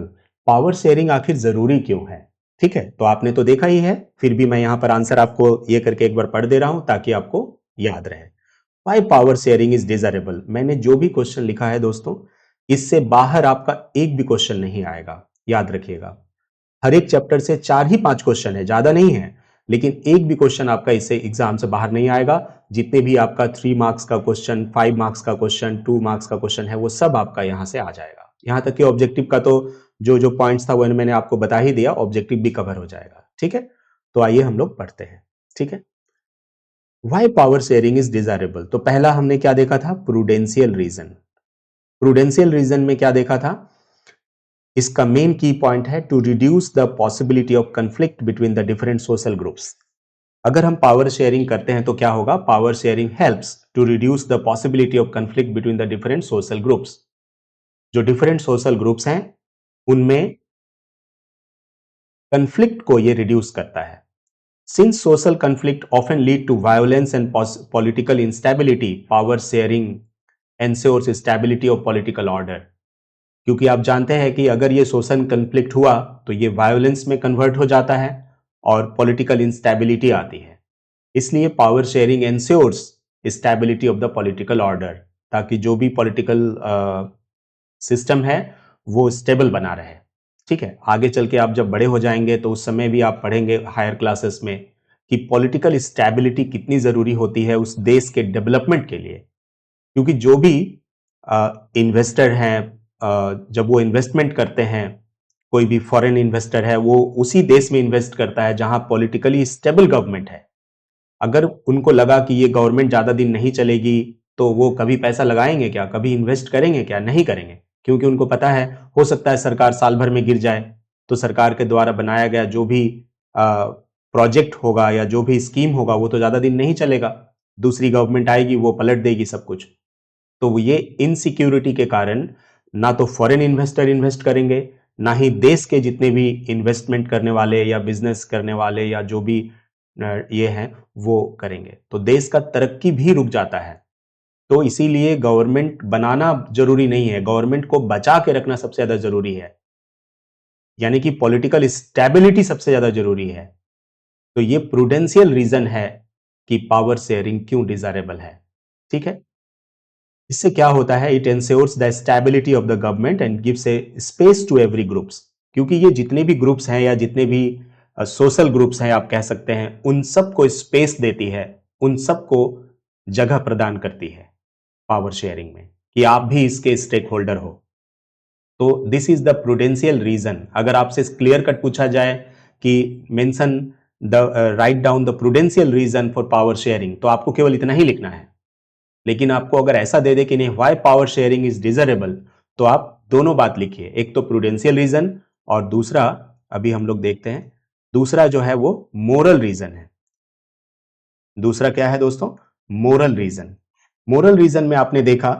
Power sharing आखिर जरूरी क्यों है? ठीक है, तो आपने तो देखा ही है, फिर भी मैं यहां पर आंसर आपको ये करके एक बार पढ़ दे रहा हूं ताकि आपको याद रहे। Why power sharing is desirable, मैंने जो भी क्वेश्चन लिखा है दोस्तों, इससे बाहर आपका एक भी क्वेश्चन नहीं आएगा, याद रखिएगा। हर एक चैप्टर से 4 ही 5 क्वेश्चन है, ज्यादा नहीं है, लेकिन एक भी क्वेश्चन आपका इससे एग्जाम से बाहर नहीं आएगा। जितने भी आपका 3 मार्क्स का क्वेश्चन, 5 मार्क्स का क्वेश्चन, 2 मार्क्स का क्वेश्चन है, वो सब आपका यहां से आ जाएगा। यहां तक कि ऑब्जेक्टिव का तो जो जो पॉइंट्स था वो मैंने आपको बता ही दिया, ऑब्जेक्टिव भी कवर हो जाएगा। ठीक है, तो आइए हम लोग पढ़ते हैं। ठीक है, why power sharing is desirable, तो पहला हमने क्या देखा था? Prudential reason. प्रूडेंशियल रीजन में क्या देखा था? इसका मेन की पॉइंट है to reduce the possibility of conflict between the different social groups. अगर हम पावर शेयरिंग करते हैं तो क्या होगा? Power sharing helps to reduce the possibility of conflict between the different social groups. जो डिफरेंट सोशल ग्रुप्स हैं उनमें कंफ्लिक्ट को ये रिड्यूस करता है। Since social conflict often lead to violence and political instability, power sharing ensures stability of political order. क्योंकि आप जानते हैं कि अगर ये सोशल कंफ्लिक्ट हुआ तो ये वायोलेंस में कन्वर्ट हो जाता है और पॉलिटिकल इंस्टेबिलिटी आती है। इसलिए power sharing ensures stability of the political order, ताकि जो भी पॉलिटिकल सिस्टम है वो स्टेबल बना रहे। ठीक है, आगे चल के आप जब बड़े हो जाएंगे तो उस समय भी आप पढ़ेंगे हायर क्लासेस में कि पॉलिटिकल स्टेबिलिटी कितनी जरूरी होती है उस देश के डेवलपमेंट के लिए। क्योंकि जो भी इन्वेस्टर हैं, जब वो इन्वेस्टमेंट करते हैं, कोई भी फॉरेन इन्वेस्टर है, वो उसी देश में इन्वेस्ट करता है जहां पॉलिटिकली स्टेबल गवर्नमेंट है। अगर उनको लगा कि ये गवर्नमेंट ज्यादा दिन नहीं चलेगी तो वो कभी पैसा लगाएंगे क्या, कभी इन्वेस्ट करेंगे क्या? नहीं करेंगे, क्योंकि उनको पता है हो सकता है सरकार साल भर में गिर जाए, तो सरकार के द्वारा बनाया गया जो भी प्रोजेक्ट होगा या जो भी स्कीम होगा वो तो ज्यादा दिन नहीं चलेगा, दूसरी गवर्नमेंट आएगी वो पलट देगी सब कुछ। तो ये इनसिक्योरिटी के कारण ना तो फॉरेन इन्वेस्टर इन्वेस्ट करेंगे, ना ही देश के जितने भी इन्वेस्टमेंट करने वाले या बिजनेस करने वाले या जो भी ये हैं वो करेंगे, तो देश का तरक्की भी रुक जाता है। तो इसीलिए गवर्नमेंट बनाना जरूरी नहीं है, गवर्नमेंट को बचा के रखना सबसे ज्यादा जरूरी है, यानी कि पॉलिटिकल स्टेबिलिटी सबसे ज्यादा जरूरी है। तो ये प्रूडेंशियल रीजन है कि पावर शेयरिंग क्यों डिजायरेबल है। ठीक है, इससे क्या होता है? It ensures the stability of the government and gives a space to every groups. क्योंकि ये जितने भी ग्रुप्स हैं या जितने भी सोशल ग्रुप्स हैं आप कह सकते हैं, उन सबको स्पेस देती है, उन सबको जगह प्रदान करती है पावर शेयरिंग में, कि आप भी इसके स्टेक होल्डर हो। तो this is the prudential reason. अगर आपसे क्लियर कट पूछा जाए कि mention the write down the prudential reason for power sharing, तो आपको केवल इतना ही लिखना है। लेकिन आपको अगर ऐसा दे दे कि नहीं, why power sharing is desirable, तो आप दोनों बात लिखिए, एक तो प्रूडेंशियल रीजन और दूसरा, अभी हम लोग देखते हैं, दूसरा जो है वो मोरल रीजन है। दूसरा क्या है दोस्तों? Moral reason. मोरल रीजन में आपने देखा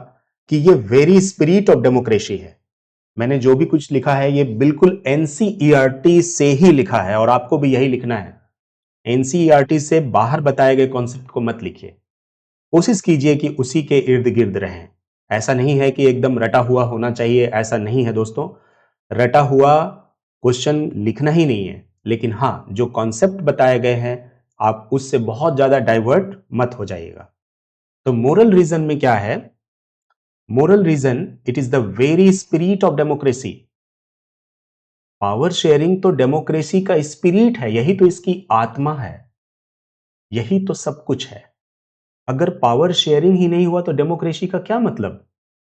कि ये वेरी स्पिरिट ऑफ डेमोक्रेसी है। मैंने जो भी कुछ लिखा है ये बिल्कुल एनसीईआरटी से ही लिखा है और आपको भी यही लिखना है। एनसीईआरटी से बाहर बताए गए कॉन्सेप्ट को मत लिखिए, कोशिश कीजिए कि उसी के इर्द गिर्द रहें। ऐसा नहीं है कि एकदम रटा हुआ होना चाहिए, ऐसा नहीं है दोस्तों। रटा हुआ क्वेश्चन लिखना ही नहीं है, लेकिन हां, जो कॉन्सेप्ट बताए गए हैं आप उससे बहुत ज्यादा डाइवर्ट मत हो जाइएगा। तो मोरल रीजन में क्या है? Moral reason, it is the very spirit of democracy. Power sharing तो डेमोक्रेसी का स्पिरिट है, यही तो इसकी आत्मा है, यही तो सब कुछ है। अगर पावर शेयरिंग ही नहीं हुआ तो डेमोक्रेसी का क्या मतलब?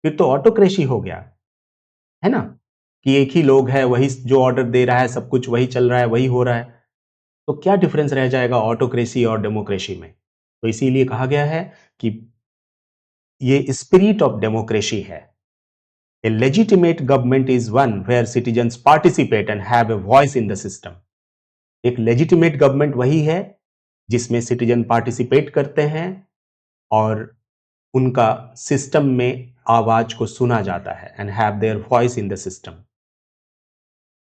फिर तो ऑटोक्रेसी हो गया, है ना, कि एक ही लोग है, वही जो ऑर्डर दे रहा है, सब कुछ वही चल रहा है, वही हो रहा है। तो क्या डिफरेंस रह जाएगा ऑटोक्रेसी और डेमोक्रेसी में? तो इसीलिए कहा गया है कि ये स्पिरिट ऑफ डेमोक्रेसी है। A legitimate government is one where citizens participate and have a voice in the system. एक लेजिटिमेट गवर्नमेंट वही है जिसमें सिटीजन पार्टिसिपेट करते हैं और उनका सिस्टम में आवाज को सुना जाता है and have their voice in the system.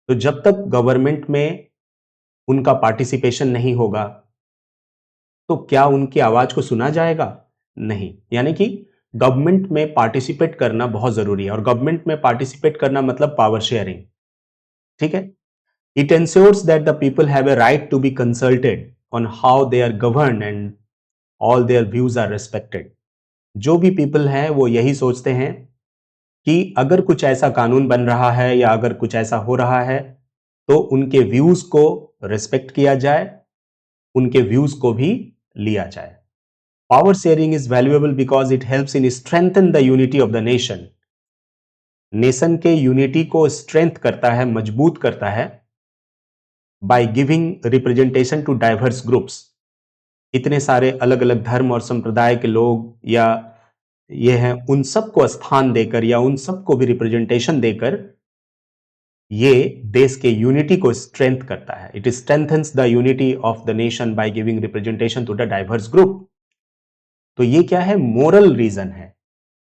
तो जब तक गवर्नमेंट में उनका पार्टिसिपेशन नहीं होगा तो क्या उनकी आवाज को सुना जाएगा? नहीं। यानी कि गवर्नमेंट में पार्टिसिपेट करना बहुत जरूरी है, और गवर्नमेंट में पार्टिसिपेट करना मतलब पावर शेयरिंग, ठीक है। It ensures that the people have a right to be consulted on how they are govern and all their views are respected. जो भी पीपल हैं वो यही सोचते हैं कि अगर कुछ ऐसा कानून बन रहा है या अगर कुछ ऐसा हो रहा है तो उनके व्यूज को रिस्पेक्ट किया जाए, उनके व्यूज को भी लिया जाए। Power sharing is valuable because it helps in strengthen the unity of the nation. Nation के यूनिटी को स्ट्रेंथ करता है, मजबूत करता है, by giving representation to diverse groups. इतने सारे अलग अलग धर्म और संप्रदाय के लोग या ये हैं, उन सबको स्थान देकर या उन सबको भी रिप्रेजेंटेशन देकर ये देश के यूनिटी को स्ट्रेंथ करता है। It strengthens the unity of the nation by giving representation to the diverse group. तो ये क्या है? मोरल रीजन है।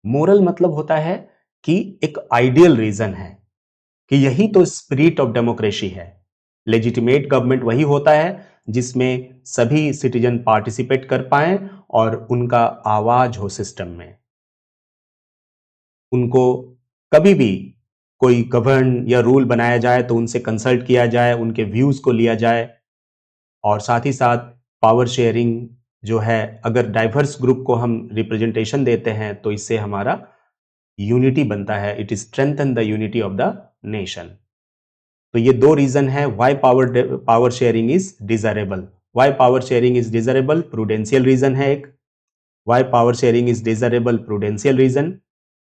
मोरल मतलब होता है कि एक आइडियल रीजन है, कि यही तो स्पिरिट ऑफ डेमोक्रेसी है। लेजिटिमेट गवर्नमेंट वही होता है जिसमें सभी सिटीजन पार्टिसिपेट कर पाए और उनका आवाज हो सिस्टम में। उनको कभी भी कोई गवर्न या रूल बनाया जाए तो उनसे कंसल्ट किया जाए, उनके व्यूज को लिया जाए, और साथ ही साथ पावर शेयरिंग जो है, अगर डाइवर्स ग्रुप को हम रिप्रेजेंटेशन देते हैं तो इससे हमारा यूनिटी बनता है। It strengthen the unity of the nation. तो ये दो रीजन है why power sharing is desirable. Why power sharing is desirable, prudential reason है एक। Why power sharing is desirable, prudential reason.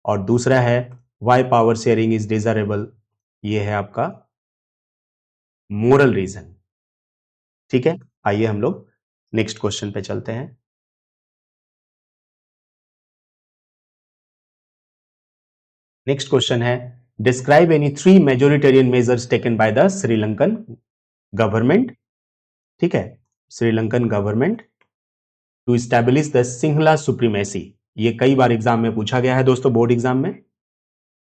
और दूसरा है why power sharing is desirable, ये है आपका मोरल रीजन। ठीक है, आइए हम लोग नेक्स्ट क्वेश्चन पे चलते हैं। नेक्स्ट क्वेश्चन है, describe any 3 majoritarian measures taken by the Sri Lankan government. ठीक है, Sri Lankan government to establish the Sinhala supremacy. ये कई बार एग्जाम में पूछा गया है दोस्तों, बोर्ड एग्जाम में।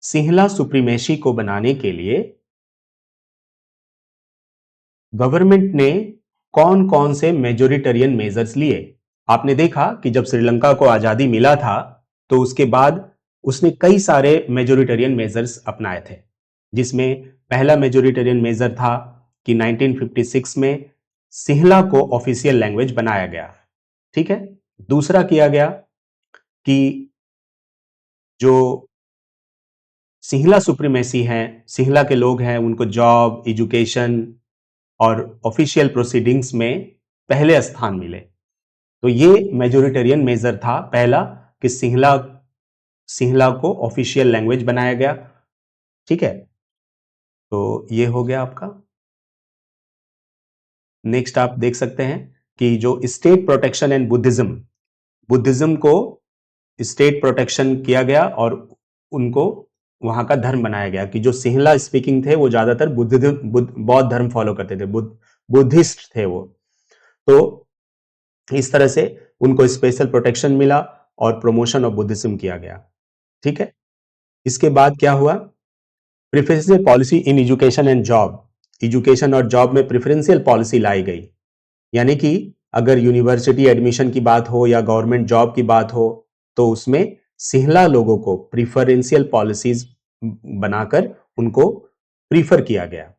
सिंहला सुप्रीमेसी को बनाने के लिए गवर्नमेंट ने कौन कौन से मेजोरिटेरियन मेजर्स लिए? आपने देखा कि जब श्रीलंका को आजादी मिला था तो उसके बाद उसने कई सारे मेजोरिटेरियन मेजर्स अपनाए थे, जिसमें पहला मेजोरिटेरियन मेजर था कि 1956 में सिंहला को ऑफिशियल लैंग्वेज बनाया गया। ठीक है, दूसरा किया गया कि जो सिंहला सुप्रीमेसी है, सिंहला के लोग हैं, उनको जॉब, एजुकेशन और ऑफिशियल प्रोसीडिंग्स में पहले स्थान मिले। तो ये मेजोरिटेरियन मेजर था पहला, कि सिंहला को ऑफिशियल लैंग्वेज बनाया गया। ठीक है, तो ये हो गया आपका। नेक्स्ट आप देख सकते हैं कि जो स्टेट प्रोटेक्शन एंड बुद्धिज्म को स्टेट प्रोटेक्शन किया गया और उनको वहां का धर्म बनाया गया, कि जो सिंहला स्पीकिंग थे वो ज्यादातर बौद्ध धर्म फॉलो करते थे, बुद्धिस्ट थे वो। तो इस तरह से उनको स्पेशल प्रोटेक्शन मिला और प्रमोशन ऑफ बुद्धिज्म किया गया। ठीक है, इसके बाद क्या हुआ? Preferential policy in education and job. Education और जॉब में प्रेफरेंशियल पॉलिसी लाई गई, यानी कि अगर यूनिवर्सिटी एडमिशन की बात हो या गवर्नमेंट जॉब की बात हो तो उसमें सिंहला लोगों को प्रीफरेंशियल पॉलिसीज बनाकर उनको प्रीफर किया गया।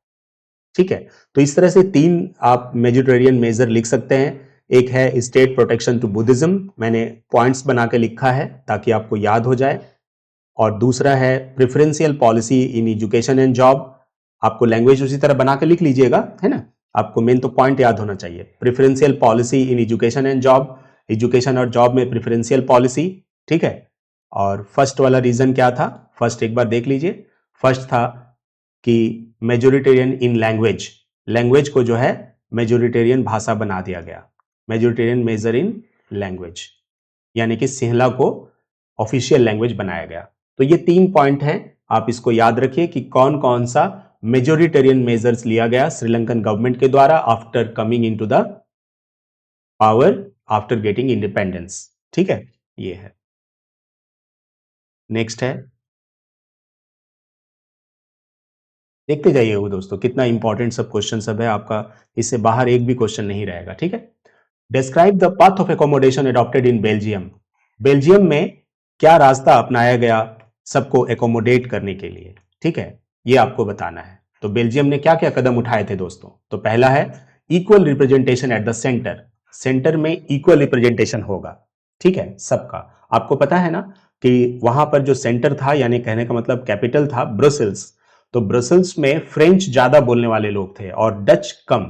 ठीक है, तो इस तरह से 3 आप मेजोरिटेरियन मेजर लिख सकते हैं। एक है स्टेट प्रोटेक्शन टू बुद्धिज्म, मैंने पॉइंट्स बना के लिखा है ताकि आपको याद हो जाए। और दूसरा है preferential policy in education and job. आपको लैंग्वेज उसी तरह बना के लिख लीजिएगा, है ना, आपको मेन तो पॉइंट याद होना चाहिए। Preferential policy in education and job, education और जॉब में प्रेफरेंशियल पॉलिसी। ठीक है, और फर्स्ट वाला रीजन क्या था? फर्स्ट एक बार देख लीजिए। फर्स्ट था कि मेजोरिटेरियन इन लैंग्वेज, लैंग्वेज को जो है मेजोरिटेरियन भाषा बना दिया गया, मेजोरिटेरियन मेजर इन लैंग्वेज, यानी कि सिंहला को ऑफिशियल लैंग्वेज बनाया गया। तो ये 3 पॉइंट हैं, आप इसको याद रखिए कि कौन कौन सा मेजोरिटेरियन मेजर्स लिया गया श्रीलंकन गवर्नमेंट के द्वारा after coming into the power, after getting independence. ठीक है, ये है। नेक्स्ट है, देखते जाइए वो दोस्तों, कितना इंपॉर्टेंट सब क्वेश्चन सब है आपका, इससे बाहर एक भी क्वेश्चन नहीं रहेगा। ठीक है, describe the path of accommodation adopted in Belgium. Belgium में क्या रास्ता अपनाया गया सबको एकोमोडेट करने के लिए? ठीक है, ये आपको बताना है। तो बेल्जियम ने क्या क्या कदम उठाए थे दोस्तों? तो पहला है equal representation at the centre, centre में इक्वल रिप्रेजेंटेशन होगा। ठीक है, सबका। आपको पता है ना कि वहां पर जो सेंटर था, यानी कहने का मतलब कैपिटल था ब्रसेल्स, तो ब्रसेल्स में फ्रेंच ज्यादा बोलने वाले लोग थे और डच कम।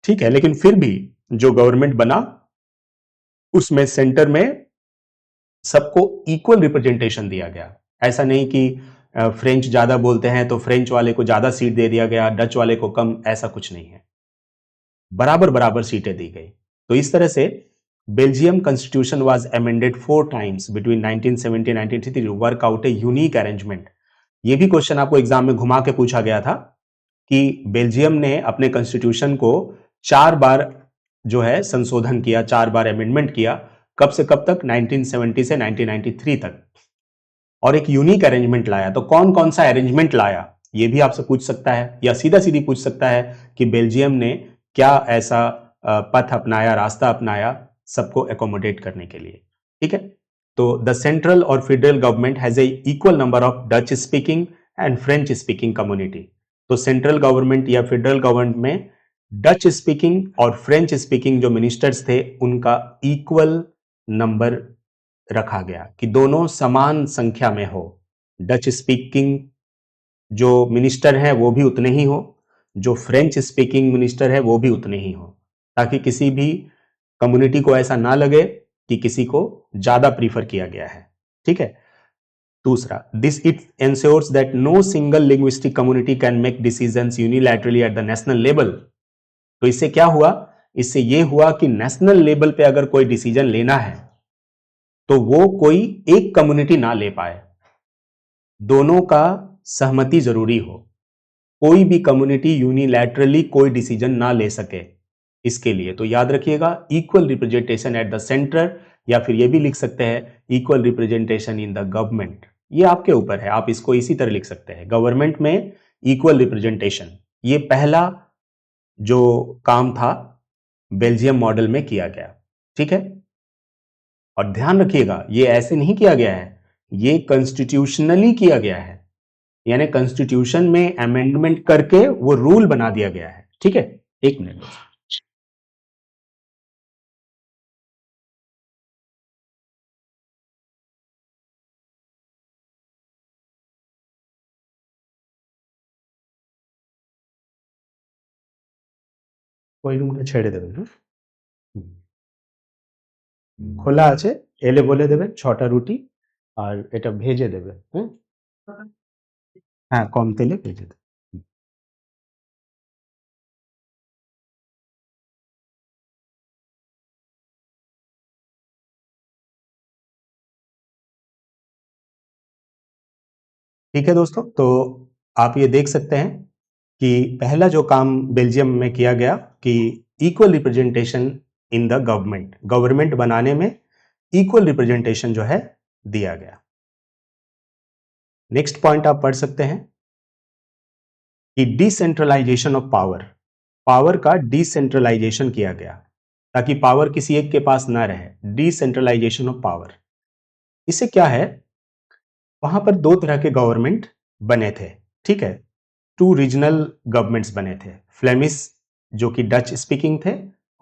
ठीक है, लेकिन फिर भी जो गवर्नमेंट बना उसमें सेंटर में सबको इक्वल रिप्रेजेंटेशन दिया गया। ऐसा नहीं कि फ्रेंच ज्यादा बोलते हैं तो फ्रेंच वाले को ज्यादा सीट दे दिया गया, डच वाले को कम, ऐसा कुछ नहीं है, बराबर बराबर सीटें दी गई। तो इस तरह से Belgium constitution was amended 4 times between 1970 and 1983 to work out a unique arrangement. ये भी क्वेश्चन आपको एग्जाम में घुमा के पूछा गया था कि बेल्जियम ने अपने कॉन्स्टिट्यूशन को 4 बार जो है संशोधन किया, 4 बार अमेंडमेंट किया। कब से कब तक? 1970 से 1993 तक, और एक यूनिक अरेंजमेंट लाया। तो कौन कौन सा अरेंजमेंट लाया, ये भी आपसे पूछ सकता है, या सीधा सीधी पूछ सकता है कि बेल्जियम ने क्या ऐसा पथ अपनाया, रास्ता अपनाया सबको एकोमोडेट करने के लिए। ठीक है, तो द सेंट्रल और federal government has a equal number of Dutch speaking and French speaking community. तो सेंट्रल गवर्नमेंट या फेडरल गवर्नमेंट में डच स्पीकिंग और फ्रेंच स्पीकिंग जो मिनिस्टर्स थे उनका इक्वल नंबर रखा गया कि दोनों समान संख्या में हो। डच स्पीकिंग जो मिनिस्टर है वो भी उतने ही हो, जो फ्रेंच स्पीकिंग मिनिस्टर है वो भी उतने ही हो, ताकि किसी भी कम्युनिटी को ऐसा ना लगे कि किसी को ज्यादा प्रीफर किया गया है। ठीक है, दूसरा, this it ensures that no single linguistic community can make decisions unilaterally at the national level. तो इससे क्या हुआ? इससे यह हुआ कि नेशनल लेवल पे अगर कोई डिसीजन लेना है तो वो कोई एक कम्युनिटी ना ले पाए, दोनों का सहमति जरूरी हो। कोई भी कम्युनिटी यूनिलैटरली कोई डिसीजन ना ले सके इसके लिए। तो याद रखिएगा, equal representation at the centre, या फिर ये भी लिख सकते हैं equal representation in the government. ये आपके ऊपर है, आप इसको इसी तरह लिख सकते हैं, गवर्नमेंट में इक्वल रिप्रेजेंटेशन। ये पहला जो काम था बेल्जियम मॉडल में किया गया। ठीक है, और ध्यान रखिएगा ये ऐसे नहीं किया गया है, ये कॉन्स्टिट्यूशनली किया गया है, यानी कॉन्स्टिट्यूशन में अमेंडमेंट करके वो रूल बना दिया गया है। ठीक है, एक मिनट, कोई रूम छेड़े देवे ना খোলা আছে, এলে বলে দেবে 6টা রুটি আর এটা ভেজে দেবে। হ্যাঁ হ্যাঁ, কম তেলে ভেজে দেবে। ठीक है दोस्तों, तो आप ये देख सकते हैं कि पहला जो काम बेल्जियम में किया गया कि equal representation in the government, government बनाने में इक्वल रिप्रेजेंटेशन जो है दिया गया। नेक्स्ट पॉइंट आप पढ़ सकते हैं कि डिसेंट्रलाइजेशन ऑफ पावर, पावर का डिसेंट्रलाइजेशन किया गया ताकि पावर किसी एक के पास ना रहे। डिसेंट्रलाइजेशन ऑफ पावर, इससे क्या है, वहां पर 2 तरह के गवर्नमेंट बने थे। ठीक है, 2 रीजनल गवर्नमेंट्स बने थे, फ्लेमिश जो कि डच स्पीकिंग थे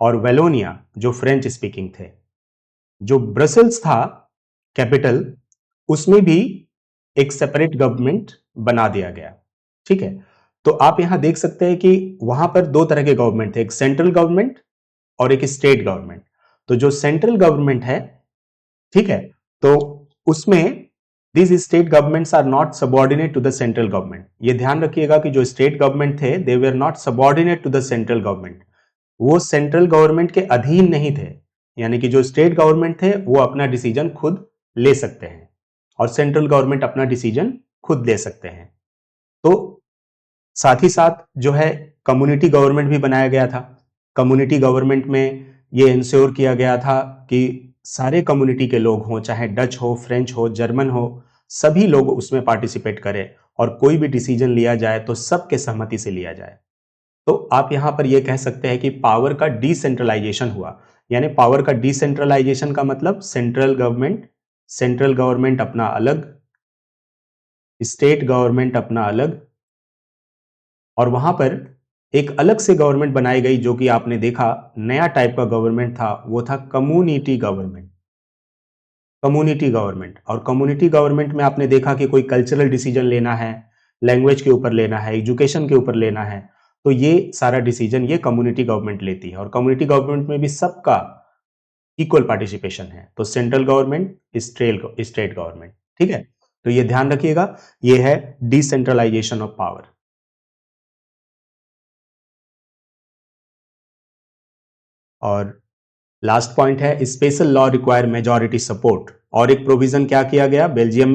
और वेलोनिया जो फ्रेंच स्पीकिंग थे। जो ब्रसेल्स था कैपिटल, उसमें भी एक सेपरेट गवर्नमेंट बना दिया गया। ठीक है, तो आप यहां देख सकते हैं कि वहां पर 2 तरह के गवर्नमेंट थे, एक सेंट्रल गवर्नमेंट और एक स्टेट गवर्नमेंट। तो जो सेंट्रल गवर्नमेंट है, ठीक है, तो उसमें these state governments are not subordinate to the central government. ये ध्यान रखिएगा कि जो स्टेट गवर्नमेंट थे they were not subordinate to the central government, वो सेंट्रल गवर्नमेंट के अधीन नहीं थे। यानी कि जो स्टेट गवर्नमेंट थे वो अपना डिसीजन खुद ले सकते हैं और सेंट्रल गवर्नमेंट अपना डिसीजन खुद ले सकते हैं। तो साथ ही साथ जो है कम्युनिटी गवर्नमेंट भी बनाया गया था। कम्युनिटी गवर्नमेंट में ये इंश्योर किया गया था कि सारे कम्युनिटी के लोग हों, चाहे डच हो, फ्रेंच हो, जर्मन हो, सभी लोग उसमें पार्टिसिपेट करें और कोई भी डिसीजन लिया जाए तो सबके सहमति से लिया जाए। तो आप यहां पर यह कह सकते हैं कि पावर का डिसेंट्रलाइजेशन हुआ। यानी पावर का डिसेंट्रलाइजेशन का मतलब सेंट्रल गवर्नमेंट अपना अलग, स्टेट गवर्नमेंट अपना अलग, और वहां पर एक अलग से गवर्नमेंट बनाई गई जो कि आपने देखा नया टाइप का गवर्नमेंट था, वो था कम्युनिटी गवर्नमेंट। कम्युनिटी गवर्नमेंट, और कम्युनिटी गवर्नमेंट में आपने देखा कि कोई कल्चरल डिसीजन लेना है, लैंग्वेज के ऊपर लेना है, एजुकेशन के ऊपर लेना है, तो ये सारा डिसीजन ये कम्युनिटी गवर्नमेंट लेती है। और कम्युनिटी गवर्नमेंट में भी सबका इक्वल पार्टिसिपेशन है, तो सेंट्रल गवर्नमेंट, स्टेट गवर्नमेंट। ठीक है, तो ये ध्यान रखिएगा, ये है डिसेंट्रलाइजेशन ऑफ पावर। और लास्ट पॉइंट है special law require majority support. और एक प्रोविजन क्या किया गया बेल्जियम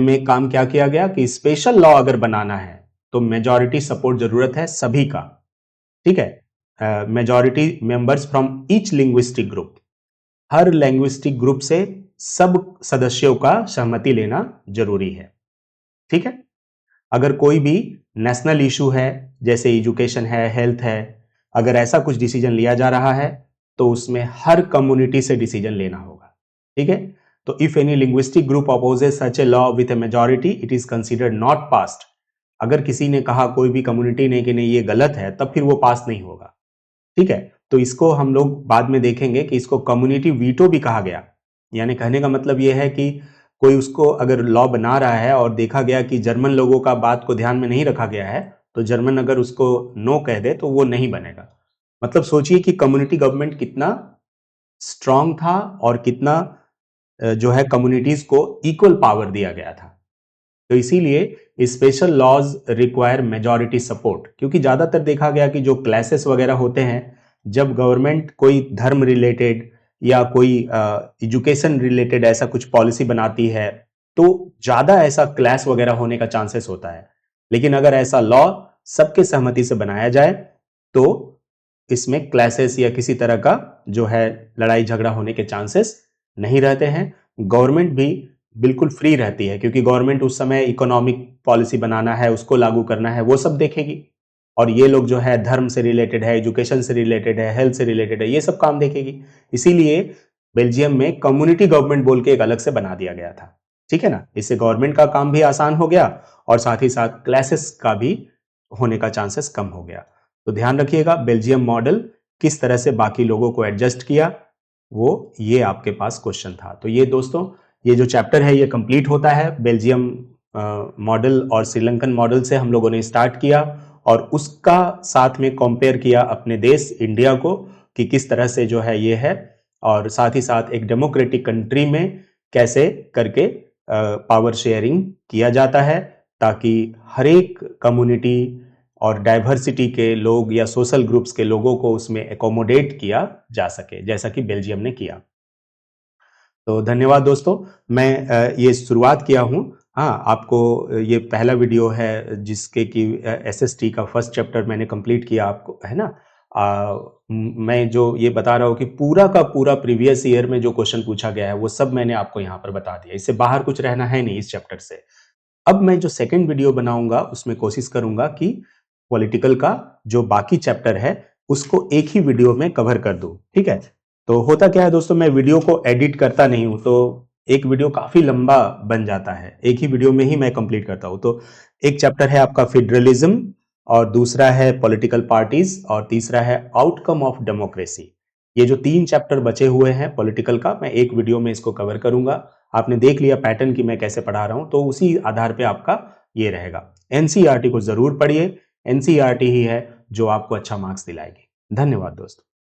में एक काम क्या किया गया कि स्पेशल लॉ अगर बनाना है तो मेजॉरिटी सपोर्ट जरूरत है सभी का। ठीक है, majority members from each linguistic group, her linguistic group से सब सदस्यों का सहमति लेना जरूरी है। ठीक है, अगर कोई भी नेशनल इशू है जैसे एजुकेशन है, हेल्थ है, अगर ऐसा कुछ डिसीजन लिया जा रहा है तो उसमें हर कम्युनिटी से डिसीजन लेना होगा। ठीक है, तो if any linguistic group opposes such a law with A majority it is considered not passed. अगर किसी ने कहा कोई भी कम्युनिटी ने कि नहीं ये गलत है, तब फिर वो पास नहीं होगा। ठीक है, तो इसको हम लोग बाद में देखेंगे कि इसको कम्युनिटी वीटो भी कहा गया। यानी कहने का मतलब यह है कि कोई उसको अगर लॉ बना रहा है और देखा गया कि जर्मन लोगों का बात को ध्यान में नहीं रखा गया है, तो जर्मन अगर उसको नो कह दे तो वो नहीं बनेगा। मतलब सोचिए कि कम्युनिटी गवर्नमेंट कितना स्ट्रांग था और कितना जो है कम्युनिटीज को इक्वल पावर दिया गया था। तो इसीलिए special laws require majority support, क्योंकि ज्यादातर देखा गया कि जो क्लासेस वगैरह होते हैं, जब गवर्नमेंट कोई धर्म रिलेटेड या कोई एजुकेशन रिलेटेड ऐसा कुछ पॉलिसी बनाती है तो ज्यादा ऐसा क्लैश वगैरह होने का चांसेस होता है। लेकिन अगर ऐसा लॉ सबके सहमति से बनाया जाए तो इसमें क्लैशेस या किसी तरह का जो है लड़ाई झगड़ा होने के चांसेस नहीं रहते हैं। गवर्नमेंट भी बिल्कुल फ्री रहती है, क्योंकि गवर्नमेंट उस समय इकोनॉमिक पॉलिसी बनाना है, उसको लागू करना है, वो सब देखेगी। और ये लोग जो है धर्म से रिलेटेड है, एजुकेशन से रिलेटेड है, हेल्थ से रिलेटेड है, ये सब काम देखेगी। इसीलिए बेल्जियम में कम्युनिटी गवर्नमेंट बोल के एक अलग से बना दिया गया था। ठीक है ना, इससे गवर्नमेंट का काम भी आसान हो गया और साथ ही साथ क्लैशेस का भी होने का चांसेस कम हो गया। तो ध्यान रखिएगा बेल्जियम मॉडल किस तरह से बाकी लोगों को एडजस्ट किया, वो ये आपके पास क्वेश्चन था। तो ये दोस्तों, ये जो चैप्टर है ये कंप्लीट होता है। बेल्जियम मॉडल और श्रीलंकन मॉडल से हम लोगों ने स्टार्ट किया और उसका साथ में कंपेयर किया अपने देश इंडिया को कि किस तरह से जो है ये है, और साथ ही साथ एक डेमोक्रेटिक कंट्री में कैसे करके पावर शेयरिंग किया जाता है ताकि हर एक कम्युनिटी और डाइवर्सिटी के लोग या सोशल ग्रुप्स के लोगों को उसमें एकोमोडेट किया जा सके, जैसा कि बेल्जियम ने किया। तो धन्यवाद दोस्तों, मैं ये शुरुआत किया हूँ। हाँ, आपको ये पहला वीडियो है जिसके कि एसएसटी का फर्स्ट चैप्टर मैंने कंप्लीट किया, आपको है ना। मैं जो ये बता रहा हूँ कि पूरा का पूरा प्रीवियस ईयर में जो क्वेश्चन पूछा गया है वो सब मैंने आपको यहाँ पर बता दिया, इससे बाहर कुछ रहना है नहीं इस चैप्टर से। अब मैं जो सेकंड वीडियो बनाऊंगा उसमें कोशिश करूंगा कि पॉलिटिकल का जो बाकी चैप्टर है उसको एक ही वीडियो में कवर कर दूं। ठीक है, तो होता क्या है दोस्तों, मैं वीडियो को एडिट करता नहीं हूं, तो एक वीडियो काफी लंबा बन जाता है, एक ही वीडियो में ही मैं कंप्लीट करता हूं। तो एक चैप्टर है आपका फेडरलिज्म, और दूसरा है पॉलिटिकल पार्टीज, और तीसरा है आउटकम ऑफ डेमोक्रेसी। ये जो 3 चैप्टर बचे हुए हैं पॉलिटिकल का, मैं एक वीडियो में इसको कवर करूंगा। आपने देख लिया पैटर्न कि मैं कैसे पढ़ा रहा हूं, तो उसी आधार पे आपका ये रहेगा। एनसीईआरटी को जरूर पढ़िए, एनसीईआरटी ही है जो आपको अच्छा मार्क्स दिलाएगी। धन्यवाद दोस्तों।